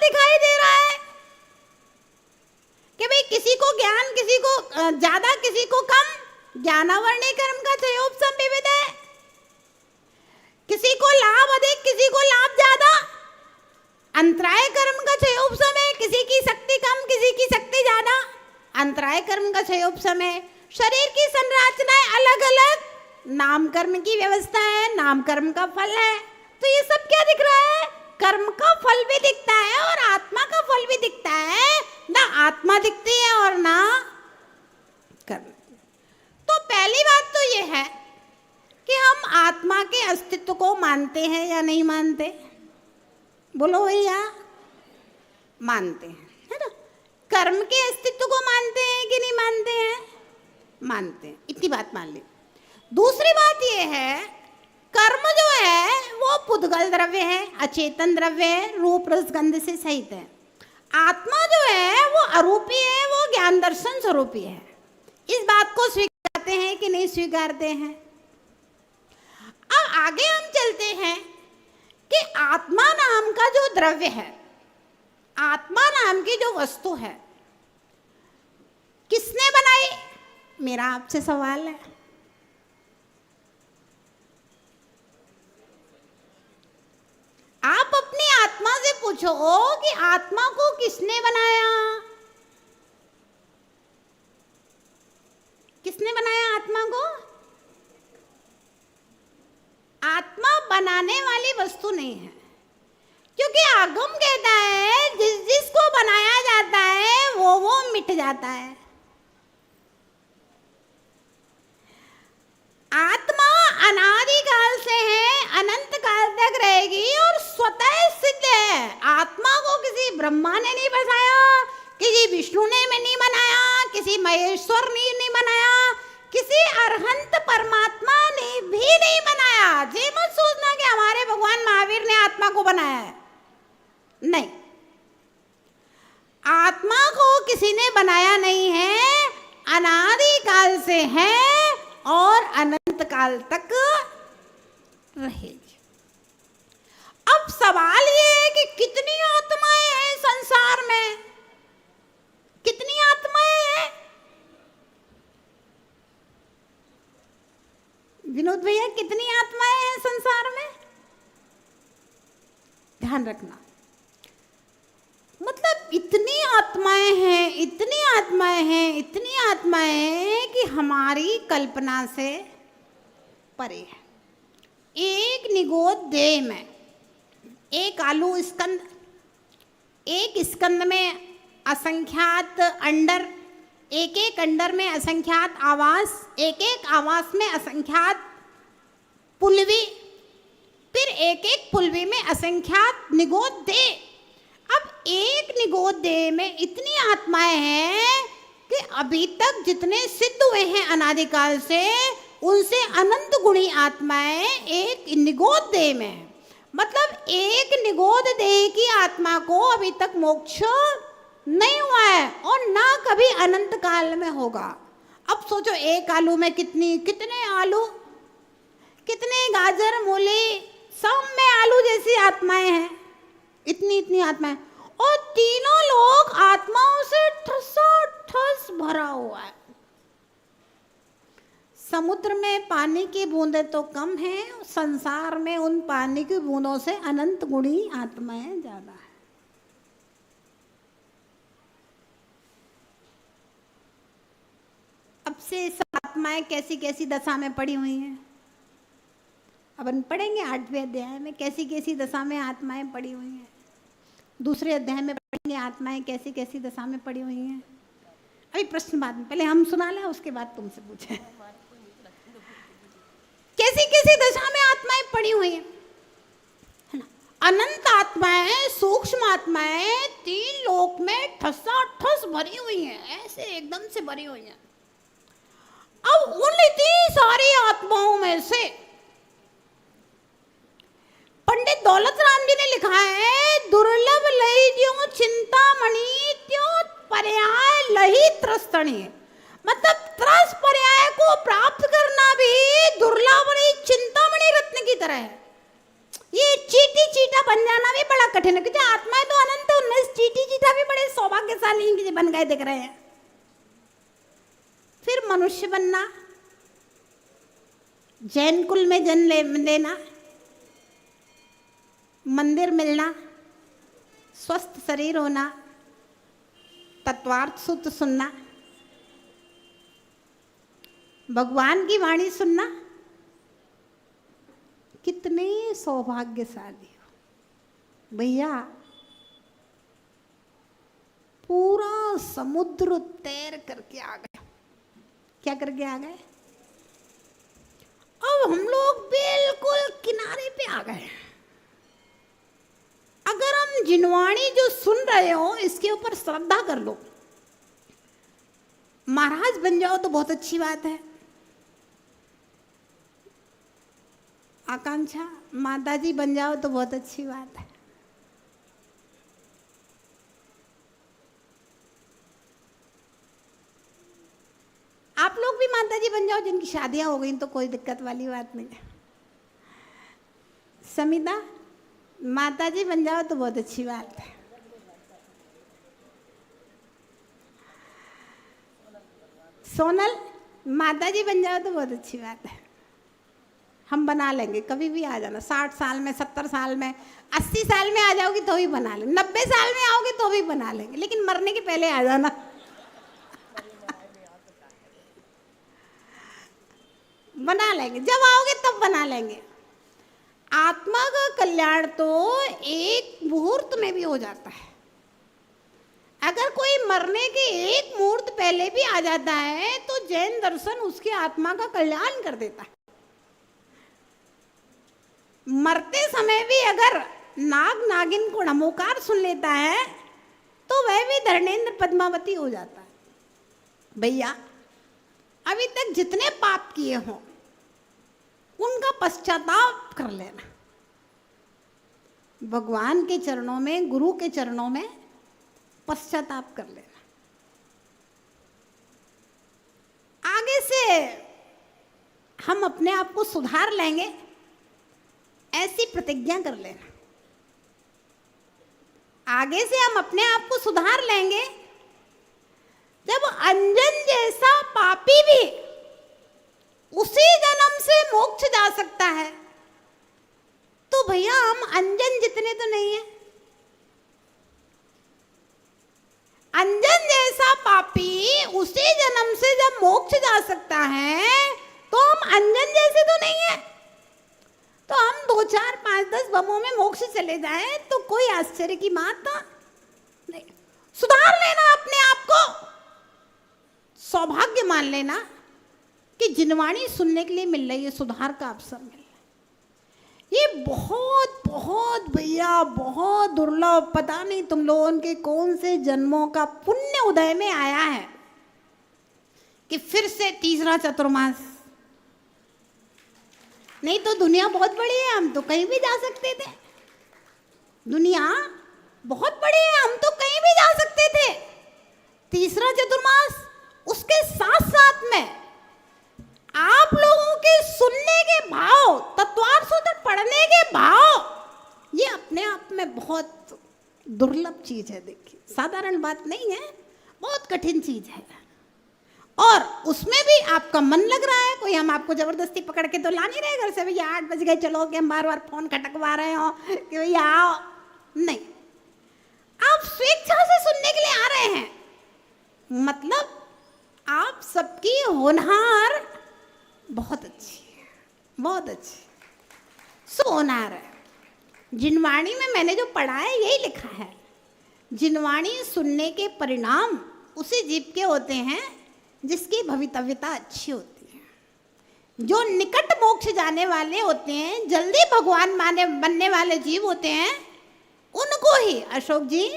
दिखाई दे रहा है कि भाई किसी को ज्ञान, किसी को ज्यादा, किसी को कम। ज्ञानावर्णी कर्म का चयोपसम विविध है, किसी को लाभ अधिक, किसी को लाभ ज्यादा। अंतराय कर्म का चयोपसम है, किसी की शक्ति कम, किसी की शक्ति ज्यादा। अंतराय कर्म का चयोपसम है। शरीर की संरचनाएं अलग अलग, नामकर्म की व्यवस्था है, नामकर्म का फल है। तो ये सब क्या दिख रहा है? कर्म का फल भी दिखता है और आत्मा का फल भी दिखता है। ना आत्मा दिखती है और ना कर्म। तो पहली बात तो ये है कि हम आत्मा के अस्तित्व को मानते हैं या नहीं मानते? बोलो भैया, मानते हैं, है ना? कर्म के अस्तित्व को मानते हैं कि नहीं मानते हैं? मानते हैं, इतनी बात मान ली। दूसरी बात ये है, कर्म जो है वो पुद्गल द्रव्य है, अचेतन द्रव्य है, रूप रस गंध से सहित है। आत्मा जो है वो अरूपी है, वो ज्ञान दर्शन स्वरूपी है। इस बात को स्वीकारते हैं कि नहीं स्वीकारते हैं? अब आगे हम चलते हैं कि आत्मा नाम का जो द्रव्य है, आत्मा नाम की जो वस्तु है, किसने बनाई? मेरा आपसे सवाल है। आप अपनी आत्मा से पूछो कि आत्मा को किसने बनाया? किसने बनाया आत्मा को? आत्मा बनाने वाली वस्तु नहीं है, क्योंकि आगम कहता है जिस जिसको बनाया जाता है वो मिट जाता है। आत्मा अनादिकाल से है, अनंत काल तक रहेगी और स्वतः सिद्ध है। आत्मा को किसी ब्रह्मा ने नहीं बसाया, किसी विष्णु ने नहीं बनाया, किसी महेश्वर ने नहीं बनाया, किसी अरहंत परमात्मा ने भी नहीं बनाया। ये मत सोचना कि हमारे भगवान महावीर ने आत्मा को बनाया है, नहीं। आत्मा को किसी ने बनाया नहीं है, अनादिकाल से है और अनंत काल तक रहेगी। अब सवाल ये है कि कितनी आत्माएं हैं संसार में? कितनी आत्माएं हैं? विनोद भैया, कितनी आत्माएं हैं संसार में? ध्यान रखना, मतलब इतनी आत्माएं हैं, इतनी आत्माएं हैं, इतनी आत्माएं हैं कि हमारी कल्पना से परे है। एक निगोद देह में एक आलू स्कंद, एक स्कंद में असंख्यात अंडर, एक एक अंडर में असंख्यात आवास, एक एक आवास में असंख्यात पुलवी, फिर एक एक पुलवी में असंख्यात निगोद देह। अब एक निगोद देह में इतनी आत्माएं हैं कि अभी तक जितने सिद्ध हुए हैं अनादिकाल से, उनसे अनंत गुणी आत्माएं एक निगोद देह में है। मतलब एक निगोद देह की आत्मा को अभी तक मोक्ष नहीं हुआ है और ना कभी अनंत काल में होगा। अब सोचो, एक आलू में कितने आलू, कितने गाजर, मूली, सब में आलू जैसी आत्माएं हैं, इतनी आत्माएं, और तीनों लोग आत्माओं से ठस भरा हुआ है। समुद्र में पानी की बूंदें तो कम हैं, संसार में उन पानी की बूंदों से अनंत गुणी आत्माएं ज्यादा है। अब से सब आत्माएं कैसी कैसी दशा में पड़ी हुई हैं। अब हम पढ़ेंगे 8वें अध्याय में कैसी कैसी दशा में आत्माएं पड़ी हुई हैं। दूसरे अध्याय में पढ़ेंगे आत्माएं कैसी कैसी दशा में पड़ी हुई हैं। अभी प्रश्न बाद में, पहले हम सुना लें, उसके बाद तुमसे पूछें। कैसी कैसी दशा में आत्माएं पड़ी हुई हैं, है ना? अनंत आत्माएं, सूक्ष्म आत्माएं तीन लोक में ठस भरी हुई हैं, ऐसे एकदम से भरी हुई हैं। अब उन इतनी सारी आत्माओं में से पंडित दौलत राम जी ने लिखा है, दुर्लभ लही ज्यों चिंतामणि त्यों पर्याय लही त्रस्तणी। मतलब त्रस पर्याय को प्राप्त करना भी दुर्लभमणि चिंतामणि रत्न की तरह है। ये चीटी चीटा बन जाना भी बड़ा कठिन है, क्योंकि आत्माएं तो अनंत, उनमें कालीन के बन गए दिख रहे हैं। फिर मनुष्य बनना, जैन कुल में जन्म लेना, मंदिर मिलना, स्वस्थ शरीर होना, तत्वार्थ सूत्र सुनना, भगवान की वाणी सुनना, कितने सौभाग्यशाली हो भैया। पूरा समुद्र तैर करके आ गए। क्या करके आ गए? अब हम लोग बिल्कुल किनारे पे आ गए। अगर हम जिनवाणी जो सुन रहे हो इसके ऊपर श्रद्धा कर लो, महाराज बन जाओ तो बहुत अच्छी बात है। आकांक्षा, माताजी बन जाओ तो बहुत अच्छी बात है। आप लोग भी माताजी बन जाओ जिनकी शादियां हो गई तो कोई दिक्कत वाली बात नहीं है। समिता, माताजी बन जाओ तो बहुत अच्छी बात है। सोनल, माताजी बन जाओ तो बहुत अच्छी बात है। हम बना लेंगे, कभी भी आ जाना। 60 साल में, 70 साल में, 80 साल में आ जाओगी तो भी बना लेंगे, 90 साल में आओगे तो भी बना लेंगे, लेकिन मरने के पहले आ जाना। बना लेंगे, जब आओगे तब बना लेंगे। आत्मा का कल्याण तो एक मुहूर्त में भी हो जाता है। अगर कोई मरने के एक मुहूर्त पहले भी आ जाता है तो जैन दर्शन उसकी आत्मा का कल्याण कर देता है। मरते समय भी अगर नाग नागिन को नमोकार सुन लेता है तो वह भी धर्मेंद्र पद्मावती हो जाता है। भैया, अभी तक जितने पाप किए हों उनका पश्चाताप कर लेना। भगवान के चरणों में, गुरु के चरणों में पश्चाताप कर लेना। आगे से हम अपने आप को सुधार लेंगे, ऐसी प्रतिज्ञा कर लेना। आगे से हम अपने आप को सुधार लेंगे। जब अंजन जैसा पापी भी उसी जन्म से मोक्ष जा सकता है तो भैया हम अंजन जितने तो नहीं है। अंजन जैसा पापी उसी जन्म से जब मोक्ष जा सकता है तो हम अंजन जैसे तो नहीं है। तो हम 2, 4, 5, 10 बमों में मोक्ष चले जाएं तो कोई आश्चर्य की बात नहीं। सुधार लेना अपने आप को, सौभाग्य मान लेना कि जिनवाणी सुनने के लिए मिल रही है, सुधार का अवसर मिल रहा है। ये बहुत बहुत भैया बहुत दुर्लभ, पता नहीं तुम लोगों के कौन से जन्मों का पुण्य उदय में आया है कि फिर से तीसरा चतुर्मास। नहीं तो दुनिया बहुत बड़ी है, हम तो कहीं भी जा सकते थे। दुनिया बहुत बड़ी है, हम तो कहीं भी जा सकते थे। तीसरा चतुर्मास, उसके साथ साथ में आप लोगों के सुनने के भाव, तत्वार्थ सूत्र पढ़ने के भाव, ये अपने आप में बहुत दुर्लभ चीज है। देखिए, साधारण बात नहीं है, बहुत कठिन चीज है। और उसमें भी आपका मन लग रहा है, कोई हम आपको जबरदस्ती पकड़ के तो ला नहीं रहे घर से, भैया 8 बज गए चलो, कि हम बार बार फोन खटकवा रहे हो कि भैया आओ। नहीं, आप स्वेच्छा से सुनने के लिए आ रहे हैं। मतलब आप सबकी होनहार बहुत अच्छी है, बहुत अच्छी। सो होनहार है। जिनवाणी में मैंने जो पढ़ा है यही लिखा है, जिनवाणी सुनने के परिणाम उसी जीव के होते हैं जिसकी भवितव्यता अच्छी होती है। जो निकट मोक्ष जाने वाले होते हैं, जल्दी भगवान बनने वाले जीव होते हैं, उनको ही अशोक जी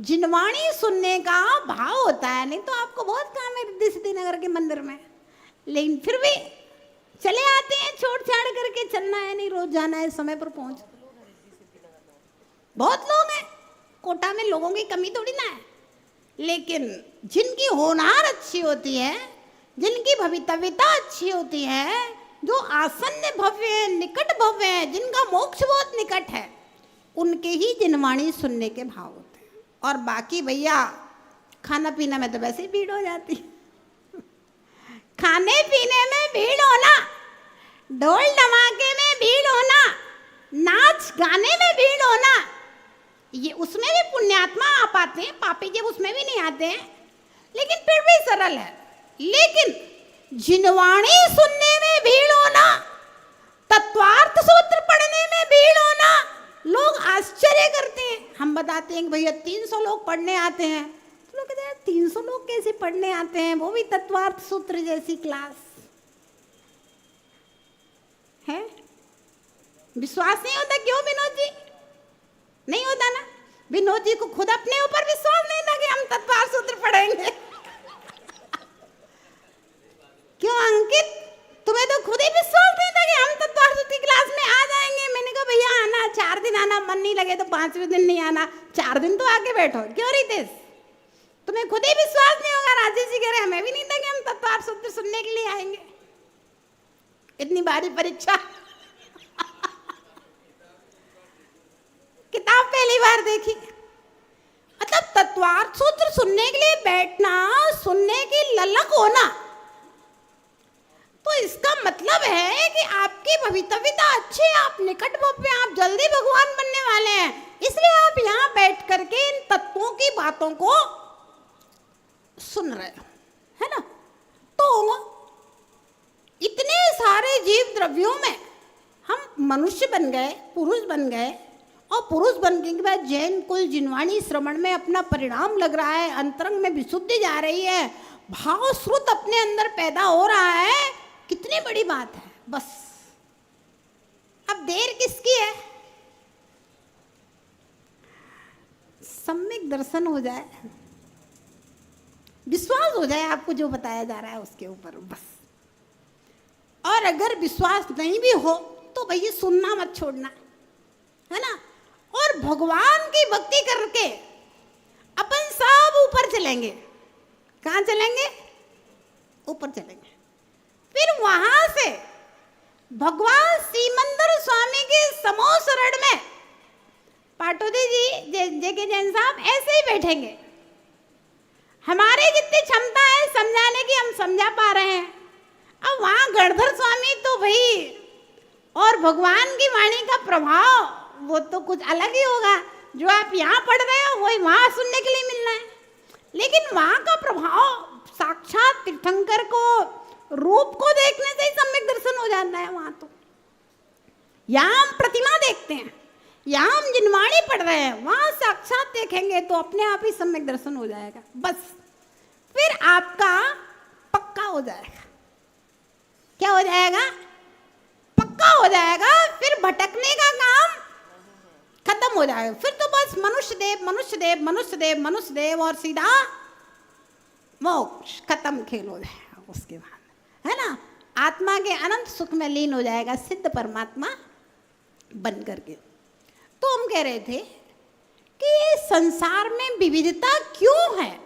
जिनवाणी सुनने का भाव होता है। नहीं तो आपको बहुत काम है रिद्धि सिद्धि नगर के मंदिर में, लेकिन फिर भी चले आते हैं, छोड़ छाड़ करके। चलना है नहीं, रोज जाना है, समय पर पहुंच। बहुत लोग हैं, कोटा में लोगों की कमी थोड़ी ना है, लेकिन जिनकी होनहार अच्छी होती है, जिनकी भवितव्यता अच्छी होती है, जो आसन्न भव्य है, निकट भव्य है, जिनका मोक्ष बहुत निकट है, उनके ही जिनवाणी सुनने के भाव होते हैं। और बाकी भैया खाना पीना में तो वैसे ही भीड़ हो जाती। खाने पीने में भीड़ होना, ढोल धमाके में भीड़ होना, नाच गाने में भीड़ होना, ये उसमें भी पुण्यात्मा आ पाते हैं, पापी जब उसमें भी नहीं आते हैं, लेकिन फिर भी सरल है। लेकिन जिनवाणी सुनने में भीड़ होना, तत्वार्थ सूत्र पढ़ने में भीड़ होना, लोग आश्चर्य करते हैं। हम बताते हैं कि भैया 300 लोग पढ़ने आते हैं, तो लोग कहते हैं 300 लोग कैसे पढ़ने आते हैं, वो भी तत्वार्थ सूत्र जैसी क्लास है। विश्वास नहीं होता क्यों विनोद जी? नहीं होता ना। विनोद जी को खुद अपने ऊपर विश्वास नहीं था कि हम तत्वार्थ सूत्र पढ़ेंगे। क्यों अंकित, तुम्हें तो खुद ही विश्वास नहीं था कि हम तत्वार्थ सूत्र की क्लास में आ जाएंगे। मैंने कहा भैया आना, 4 दिन आना, मन नहीं लगे तो 5वें दिन नहीं आना, 4 दिन तो आके बैठो। क्यों रितेश, तुम्हें खुद ही विश्वास नहीं होगा? राजेश जी कह रहे हमें भी नहीं था कि हम तत्वार्थ सूत्र सुनने के लिए आएंगे। इतनी भारी परीक्षा। किताब पहली बार देखी, मतलब तत्वार्थ सूत्र सुनने के लिए बैठना, सुनने की ललक होना, तो इसका मतलब है कि आपकी भवितव्यता अच्छी है, आप निकट में, आप जल्दी भगवान बनने वाले हैं, इसलिए आप यहाँ बैठ करके इन तत्वों की बातों को सुन रहे हो, है ना। तो इतने सारे जीव द्रव्यों में हम मनुष्य बन गए, पुरुष बन गए, और पुरुष बनने के बाद जैन कुल जिनवाणी श्रवण में अपना परिणाम लग रहा है, अंतरंग में विशुद्धि जा रही है, भाव श्रुत अपने अंदर पैदा हो रहा है। कितनी बड़ी बात है। बस अब देर किसकी है? सम्यक दर्शन हो जाए, विश्वास हो जाए आपको जो बताया जा रहा है उसके ऊपर, बस। और अगर विश्वास नहीं भी हो तो भैया सुनना मत छोड़ना, है ना। और भगवान की भक्ति करके अपन सब ऊपर चलेंगे। कहाँ चलेंगे? ऊपर चलेंगे। फिर वहां से भगवान सीमंदर स्वामी के समोसरण में पाटोदी जी जेके जैन साहब ऐसे ही बैठेंगे। हमारे जितनी क्षमता है समझाने की, हम समझा पा रहे हैं। अब वहां गणधर स्वामी तो भाई, और भगवान की वाणी का प्रभाव वो तो कुछ अलग ही होगा। जो आप यहाँ पढ़ रहे हो वही वहां सुनने के लिए मिलना है, लेकिन वहां का प्रभाव साक्षात तीर्थंकर को, रूप को देखने से ही सम्यक दर्शन हो जाता है। वहां तो यहाँ हम प्रतिमा देखते हैं, यहाँ हम जिनवाणी पढ़ रहे हैं, वहां साक्षात देखेंगे तो अपने आप ही सम्यक दर्शन हो जाएगा। बस फिर आपका पक्का हो जाएगा। क्या हो जाएगा? पक्का हो जाएगा। फिर भटकने का काम खत्म हो जाएगा। फिर तो बस मनुष्य देव, मनुष्य देव, मनुष्य देव, मनुष्य देव, और सीधा मोक्ष, खत्म खेल हो जाएगा उसके बाद, है ना। आत्मा के अनंत सुख में लीन हो जाएगा, सिद्ध परमात्मा बन करके। तो हम कह रहे थे कि संसार में विविधता क्यों है?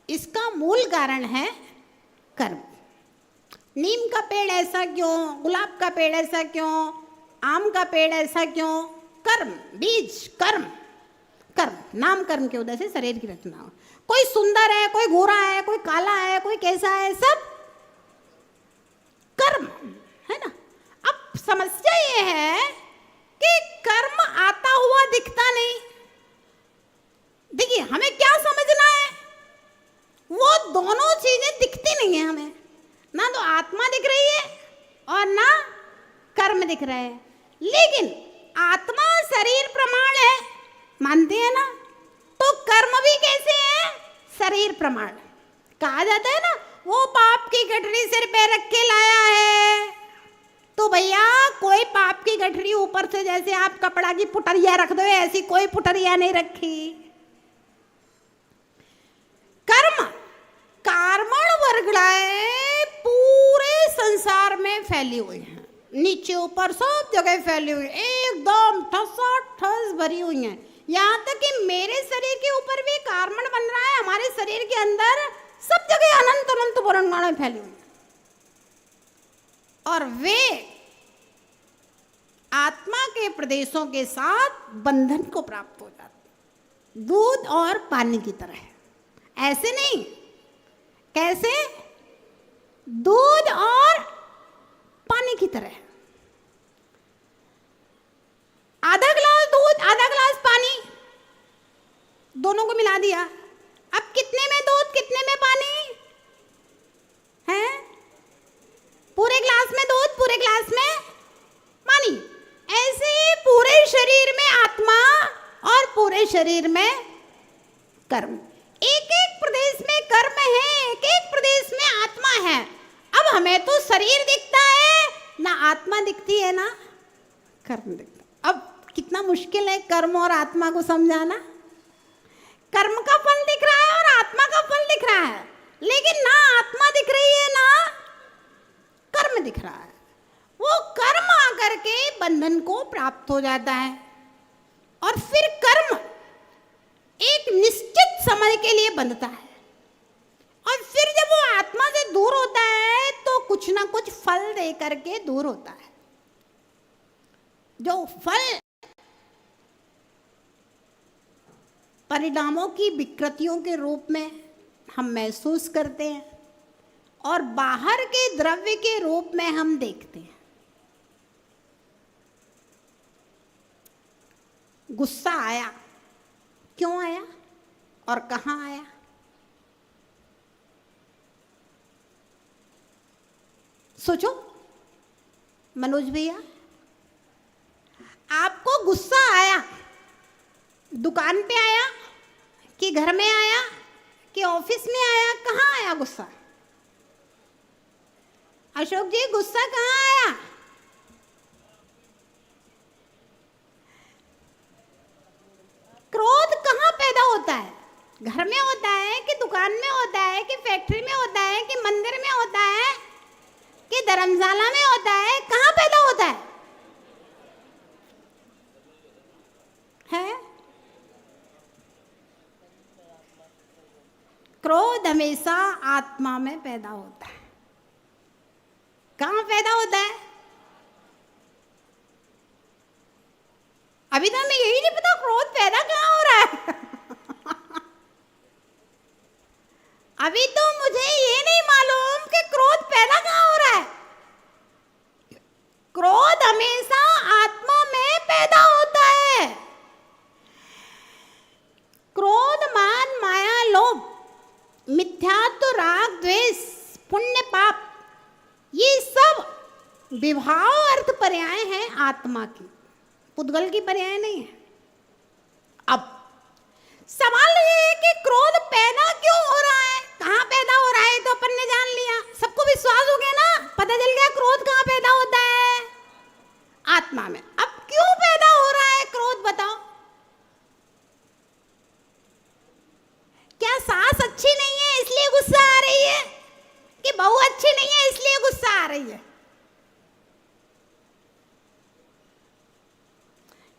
इसका मूल कारण है कर्म। नीम का पेड़ ऐसा क्यों, गुलाब का पेड़ ऐसा क्यों, आम का पेड़ ऐसा क्यों? कर्म, बीज कर्म, कर्म, नाम कर्म के उदय से शरीर की रचना हो। कोई सुंदर है, कोई गोरा है, कोई काला है, कोई कैसा है, सब कर्म, है ना। अब समस्या ये है कि कर्म आता हुआ दिखता नहीं। देखिए हमें क्या समझना है, वो दोनों चीजें दिखती नहीं है हमें, ना तो आत्मा दिख रही है और ना कर्म दिख रहा है। लेकिन आत्मा शरीर प्रमाण है, मानते हैं ना। तो कर्म भी कैसे है? शरीर प्रमाण। कहा जाता है ना, वो पाप की गठरी सिर पे रख के लाया है। तो भैया कोई पाप की गठरी ऊपर से जैसे आप कपड़ा की पुटरिया रख दो, ऐसी कोई पुटरिया नहीं रखी। कर्म, कार्मण वर्गड़ाएं पूरे संसार में फैली हुई हैं, नीचे ऊपर सब जगह फैली हुई, एकदम ठसाठस भरी हुई हैं। यहाँ तक कि मेरे शरीर के ऊपर भी कार्मण बन रहा है, हमारे शरीर के अंदर सब जगह अनंत अनंत वर्णमालाएं फैली हुई। और वे आत्मा के प्रदेशों के साथ बंधन को प्राप्त हो जाते, दूध और पानी की तरह। ऐसे नहीं, कैसे? दूध और पानी की तरह। आधा गिलास दूध, आधा गिलास पानी, दोनों को मिला दिया। अब कितने में दूध, कितने में पानी है? पूरे गिलास में दूध, पूरे गिलास में पानी। ऐसे ही पूरे शरीर में आत्मा और पूरे शरीर में कर्म। एक एक प्रदेश में कर्म है, एक एक प्रदेश में आत्मा है। अब हमें तो शरीर दिखता है, ना आत्मा दिखती है ना कर्म दिखता। अब कितना मुश्किल है कर्म और आत्मा को समझाना। कर्म का फल दिख रहा है और आत्मा का फल दिख रहा है, लेकिन ना आत्मा दिख रही है ना कर्म दिख रहा है। वो कर्म आकर के बंधन को प्राप्त हो जाता है और फिर कर्म एक निश्चित समय के लिए बंधता है, और फिर जब वो आत्मा से दूर होता है तो कुछ ना कुछ फल दे करके दूर होता है। जो फल परिणामों की विकृतियों के रूप में हम महसूस करते हैं और बाहर के द्रव्य के रूप में हम देखते हैं। गुस्सा आया, क्यों आया और कहाँ आया? सोचो मनोज भैया, आपको गुस्सा आया, दुकान पे आया कि घर में आया कि ऑफिस में आया? कहाँ आया गुस्सा? अशोक जी, गुस्सा कहाँ आया? क्रोध कहाँ पैदा होता है? घर में होता है कि दुकान में होता है कि फैक्ट्री में होता है कि मंदिर में होता है कि धर्मशाला में होता है? कहाँ पैदा होता है? क्रोध हमेशा आत्मा में पैदा होता है। कहाँ पैदा होता है? अभी तो हमें यही नहीं पता क्रोध पैदा कहाँ हो रहा है। अभी तो मुझे ये नहीं मालूम कि क्रोध पैदा कहाँ हो रहा है। क्रोध हमेशा आत्मा में पैदा होता है। क्रोध, मान, माया, लोभ, मिथ्यात्व, राग, द्वेष, पुण्य, पाप, ये सब विभाव अर्थ पर्याय हैं आत्मा की, पुद्गल की पर्याय नहीं है। अब सवाल ये है कि क्रोध पैदा क्यों हो रहा है, कहाँ पैदा हो रहा है? तो अपन ने जान लिया, सबको विश्वास हो गया ना, पता चल गया क्रोध कहाँ पैदा होता है, आत्मा में। अब क्यों पैदा हो रहा है क्रोध, बताओ? क्या सास अच्छी नहीं है इसलिए गुस्सा आ रही है, कि बहू अच्छी नहीं है इसलिए गुस्सा आ रही है,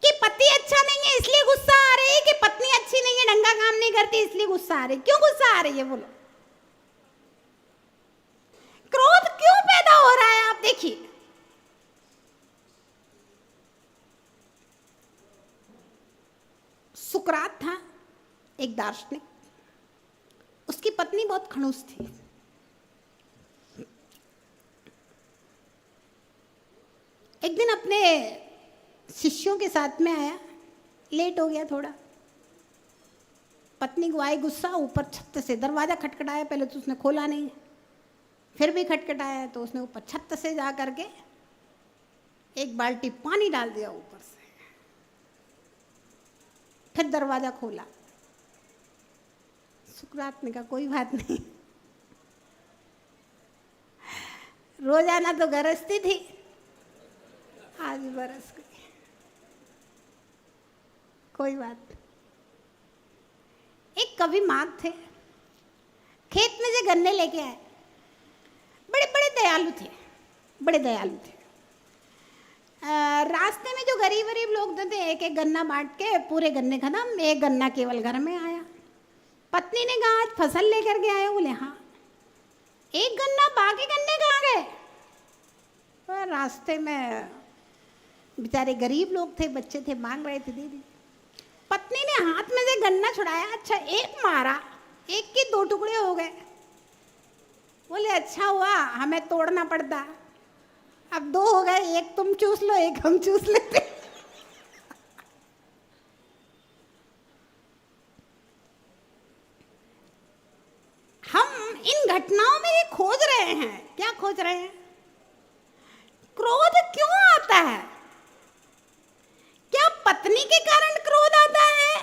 कि पति अच्छा नहीं है इसलिए गुस्सा आ रही है, कि पत्नी अच्छी नहीं है, ढंग का काम नहीं करती इसलिए गुस्सा आ रही है? क्यों गुस्सा आ रही है बोलो? क्रोध क्यों पैदा हो रहा है? आप देखिए, सुकरात था एक दार्शनिक, उसकी पत्नी बहुत खड़ूस थी। एक दिन अपने शिष्यों के साथ में आया, लेट हो गया थोड़ा, पत्नी को आई गुस्सा, ऊपर छत से दरवाजा खटखटाया, पहले तो उसने खोला नहीं, फिर भी खटखटाया तो उसने ऊपर छत से जा करके एक बाल्टी पानी डाल दिया ऊपर से, फिर दरवाजा खोला। सुकरात ने कहा कोई बात नहीं, रोजाना तो गरजती थी, आज बरस गई, कोई बात। एक कवि माघ थे, खेत में से गन्ने लेके आए, बड़े बड़े दयालु थे, बड़े दयालु थे। रास्ते में जो गरीब गरीब लोग थे, एक एक गन्ना बांट के पूरे गन्ने खत्म, एक गन्ना केवल घर में आया। पत्नी ने कहा आज फसल लेकर के आए? बोले हाँ। एक गन्ना, बाकी गन्ने कहाँ गए? तो रास्ते में बेचारे गरीब लोग थे, बच्चे थे, मांग रहे थे, दे दी। पत्नी ने हाथ में से गन्ना छुड़ाया, अच्छा एक मारा, एक के दो टुकड़े हो गए। बोले अच्छा हुआ, हमें तोड़ना पड़ता। अब दो हो गए, एक तुम चूस लो, एक हम चूस लेते। हम इन घटनाओं में ये खोज रहे हैं, क्या खोज रहे हैं? क्रोध क्यों आता है? क्या पत्नी के कारण क्रोध आता है,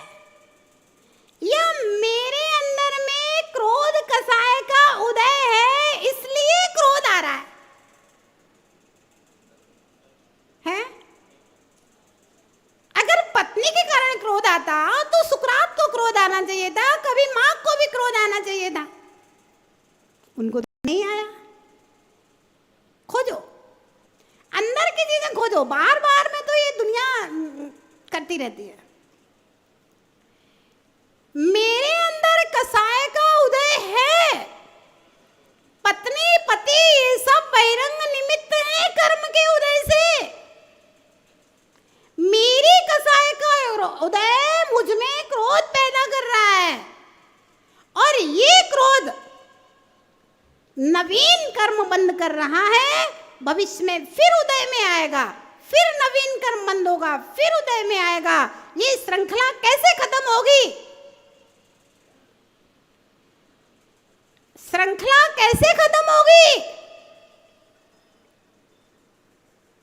या मेरे अंदर में क्रोध कसाय का उदय है इसलिए क्रोध आ रहा है? हैं? अगर पत्नी के कारण क्रोध आता तो सुकरात को क्रोध आना चाहिए था, कभी मां को भी क्रोध आना चाहिए था। उनको तो नहीं आया। खोजो, अंदर की चीजें खोजो। बार बार में तो ये दुनिया करती रहती है। मेरे अंदर कसाय का उदय है। पत्नी पति ये सब बहिरंग निमित्त है कर्म के उदय से। मेरी कसाय का उदय मुझ में क्रोध पैदा कर रहा है, और ये क्रोध नवीन कर्म बंद कर रहा है। भविष्य में फिर उदय में आएगा, फिर नवीन कर्म बंद होगा, फिर उदय में आएगा। ये श्रृंखला कैसे खत्म होगी? श्रृंखला कैसे खत्म होगी?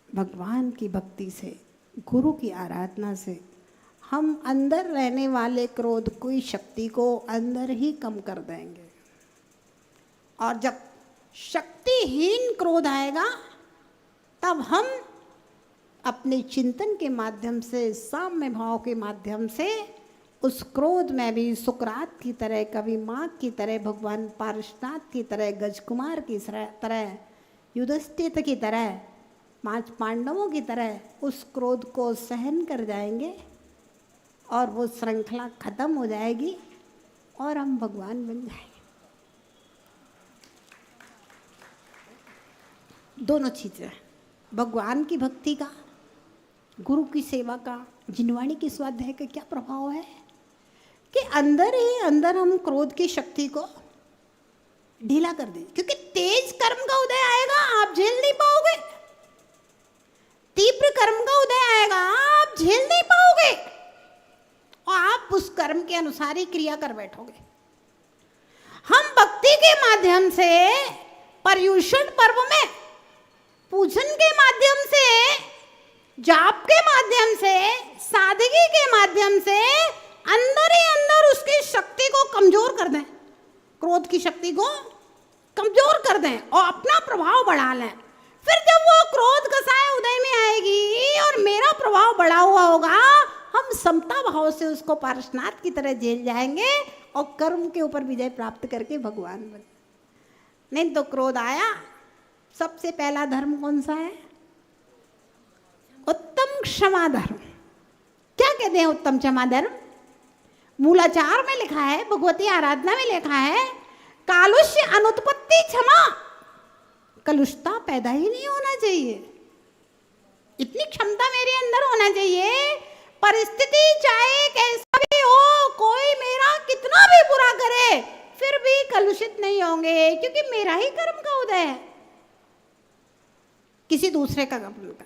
भगवान की भक्ति से, गुरु की आराधना से हम अंदर रहने वाले क्रोध की शक्ति को अंदर ही कम कर देंगे। और जब शक्तिहीन क्रोध आएगा तब हम अपने चिंतन के माध्यम से, साम्य भाव के माध्यम से उस क्रोध में भी सुकरात की तरह, कवि माँ की तरह, भगवान पारशनाथ की तरह, गजकुमार की तरह, युधिष्ठिर की तरह, 5 पांडवों की तरह उस क्रोध को सहन कर जाएंगे और वो श्रृंखला खत्म हो जाएगी और हम भगवान बन जाएंगे। दोनों चीजें, भगवान की भक्ति का, गुरु की सेवा का, जिनवाणी की स्वाध्याय का क्या प्रभाव है कि अंदर ही अंदर हम क्रोध की शक्ति को ढीला कर दें। क्योंकि तेज कर्म का उदय आएगा, आप झेल नहीं पाओगे। तीव्र कर्म का उदय आएगा, आप झेल नहीं पाओगे, और आप उस कर्म के अनुसार ही क्रिया कर बैठोगे। हम भक्ति के माध्यम से, पर्युषण पर्व में पूजन के माध्यम से, जाप के माध्यम से, सादगी के माध्यम से अंदर ही अंदर उसकी शक्ति को कमजोर कर दें, क्रोध की शक्ति को कमजोर कर दें और अपना प्रभाव बढ़ा लें। फिर जब वो क्रोध कसाय उदय में आएगी और मेरा प्रभाव बढ़ा हुआ होगा, हम समता भाव से उसको पारशनाथ की तरह झेल जाएंगे और कर्म के ऊपर विजय प्राप्त करके भगवान बन। नहीं तो क्रोध आया, सबसे पहला धर्म कौन सा है? उत्तम क्षमा धर्म। क्या कहते हैं उत्तम क्षमा धर्म? मूलाचार में लिखा है, भगवती आराधना में लिखा है, कालुष्य अनुत्पत्ति क्षमा। कलुषता पैदा ही नहीं होना चाहिए, इतनी क्षमता मेरे अंदर होना चाहिए। परिस्थिति चाहे कैसा भी हो, कोई मेरा कितना भी बुरा करे, फिर भी कलुषित नहीं होंगे, क्योंकि मेरा ही कर्म का उदय है, किसी दूसरे का कर्म का।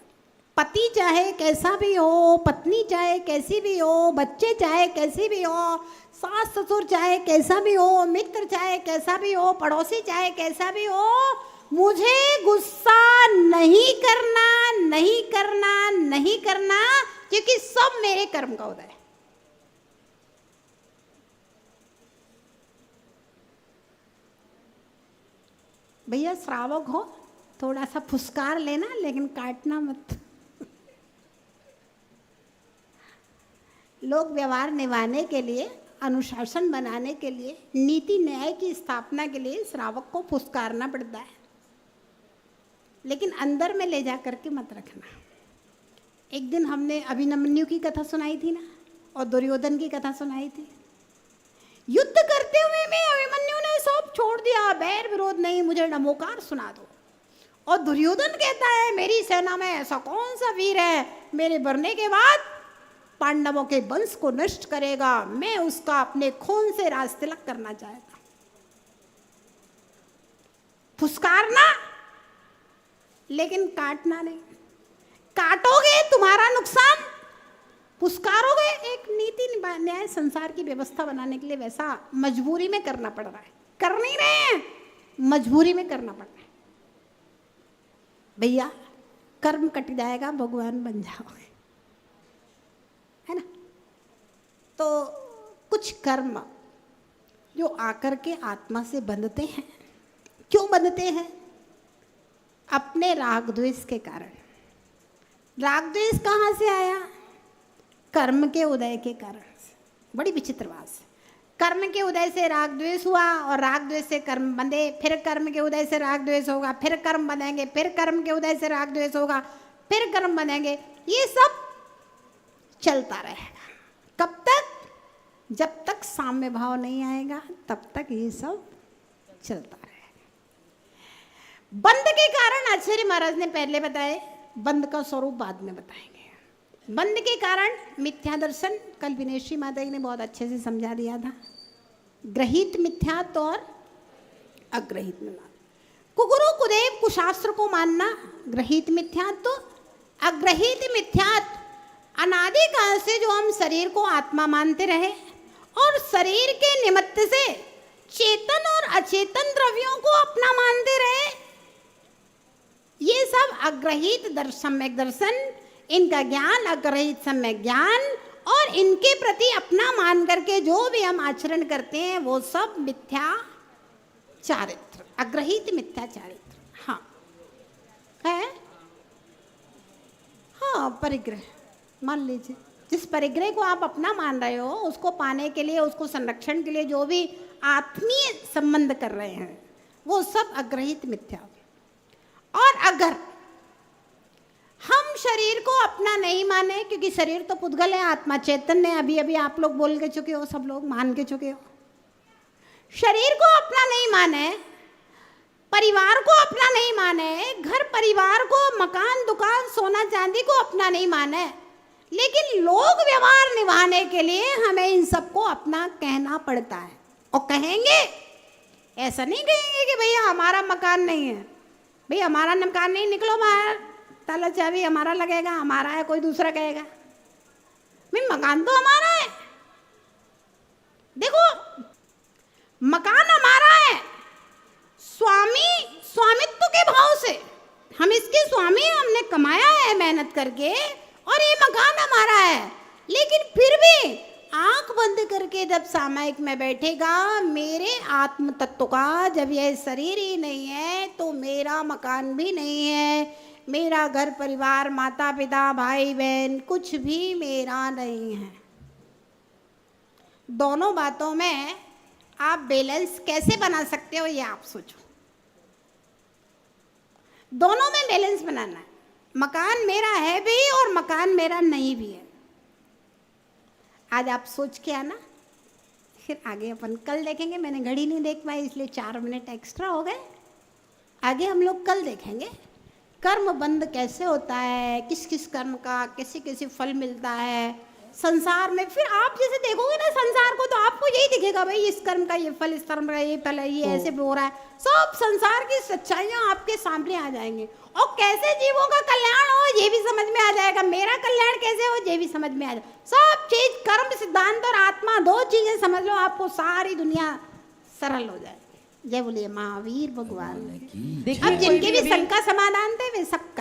पति चाहे कैसा भी हो, पत्नी चाहे कैसी भी हो, बच्चे चाहे कैसी भी हो, सास ससुर चाहे कैसा भी हो, मित्र चाहे कैसा भी हो, पड़ोसी चाहे कैसा भी हो, मुझे गुस्सा नहीं करना, नहीं करना, नहीं करना, क्योंकि सब मेरे कर्म का उदय है। भैया श्रावक हो, थोड़ा सा फुसकार लेना, लेकिन काटना मत। लोक व्यवहार निभाने के लिए, अनुशासन बनाने के लिए, नीति न्याय की स्थापना के लिए श्रावक को फुसकारना पड़ता है, लेकिन अंदर में ले जा करके मत रखना। एक दिन हमने अभिमन्यु की कथा सुनाई थी ना, और दुर्योधन की कथा सुनाई थी। युद्ध करते हुए में अभिमन्यु ने सब छोड़ दिया, बैर विरोध नहीं, मुझे नमोकार सुना दो। और दुर्योधन कहता है, मेरी सेना में ऐसा कौन सा वीर है मेरे मरने के बाद पांडवों के वंश को नष्ट करेगा, मैं उसका अपने खून से राज तिलक करना चाहेगा। फुसकारना लेकिन काटना नहीं। काटोगे तुम्हारा नुकसान, फुसकारोगे एक नीति न्याय संसार की व्यवस्था बनाने के लिए वैसा मजबूरी में करना पड़ रहा है। कर नहीं रहे हैं, मजबूरी में करना पड़ रहा है। भैया कर्म कट जाएगा, भगवान बन जाओगे, है ना। तो कुछ कर्म जो आकर के आत्मा से बंधते हैं, क्यों बंधते हैं? अपने राग द्वेष के कारण। राग द्वेष कहाँ से आया? कर्म के उदय के कारण से। बड़ी विचित्र बात है। कर्म के उदय से राग द्वेष हुआ और राग द्वेष से कर्म बंधे, फिर कर्म के उदय से राग द्वेष होगा, फिर कर्म बंधेंगे, फिर कर्म के उदय से राग द्वेष होगा, फिर कर्म बंधेंगे। ये सब चलता रहेगा। कब तक? जब तक साम्य भाव नहीं आएगा तब तक ये सब चलता रहेगा। बंध के कारण आचार्य महाराज ने पहले बताए, बंध का स्वरूप बाद में बताएंगे। बंध के कारण मिथ्या दर्शन, कल विनेश्री माता जी ने बहुत अच्छे से समझा दिया था। ग्रहित मिथ्यात्व और अग्रहित मिथ्यात्व। कुगुरु कुदेव कुशास्त्र को मानना ग्रहित मिथ्यात्व। अग्रहित मिथ्यात्व अनादि काल से जो हम शरीर को आत्मा मानते रहे और शरीर के निमित्त से चेतन और अचेतन द्रव्यों को अपना मानते रहे, ये सब अग्रहित सम्यक दर्शन, इनका ज्ञान अग्रहित सम्यक ज्ञान, और इनके प्रति अपना मान करके जो भी हम आचरण करते हैं वो सब मिथ्या चारित्र, अग्रहित मिथ्या चारित्र। हाँ है, हाँ परिग्रह मान लीजिए। जिस परिग्रह को आप अपना मान रहे हो, उसको पाने के लिए, उसको संरक्षण के लिए जो भी आत्मीय संबंध कर रहे हैं वो सब अग्रहित मिथ्या। और अगर हम शरीर को अपना नहीं माने, क्योंकि शरीर तो पुद्गल है, आत्मा चैतन्य है, अभी अभी आप लोग बोल के चुके हो, सब लोग मान के चुके हो। शरीर को अपना नहीं माने, परिवार को अपना नहीं माने, घर परिवार को, मकान दुकान सोना चांदी को अपना नहीं माने, लेकिन लोग व्यवहार निभाने के लिए हमें इन सबको अपना कहना पड़ता है। और कहेंगे, ऐसा नहीं कहेंगे कि भैया हमारा मकान नहीं है, भैया हमारा मकान नहीं, निकलो बाहर, ताला चाबी हमारा लगेगा, हमारा है, कोई दूसरा कहेगा। भाई मकान तो हमारा है, देखो मकान हमारा है, स्वामित्व के भाव से हम इसके स्वामी हैं, हमने कमाया है मेहनत करके और ये मकान हमारा है। लेकिन फिर भी आंख बंद करके जब सामायिक में बैठेगा, मेरे आत्म तत्व का जब यह शरीर ही नहीं है तो मेरा मकान भी नहीं है, मेरा घर परिवार, माता पिता, भाई बहन, कुछ भी मेरा नहीं है। दोनों बातों में आप बैलेंस कैसे बना सकते हो, ये आप सोचो। दोनों में बैलेंस बनाना है। मकान मेरा है भी और मकान मेरा नहीं भी है। आज आप सोच के आना, फिर आगे अपन कल देखेंगे। मैंने घड़ी नहीं देख पाई इसलिए 4 मिनट एक्स्ट्रा हो गए। आगे हम लोग कल देखेंगे कर्म बंध कैसे होता है, किस किस कर्म का कैसे कैसे फल मिलता है संसार में। फिर आप जैसे देखोगे ना संसार को, तो आपको यही दिखेगा, भाई इस कर्म का ये फल, इस कर्म का ये फल है, ये ऐसे हो रहा है। सब संसार की सच्चाइयाँ आपके सामने आ जाएंगे और कैसे जीवों का कल्याण हो ये भी समझ में आ जाएगा, मेरा कल्याण कैसे हो ये भी समझ में आ जाएगा। सब चीज कर्म सिद्धांत और आत्मा, 2 चीजें समझ लो, आपको सारी दुनिया सरल हो जाएगी। जय बोलिए महावीर भगवान। अब जिनके भी शंका समाधान थे वे सब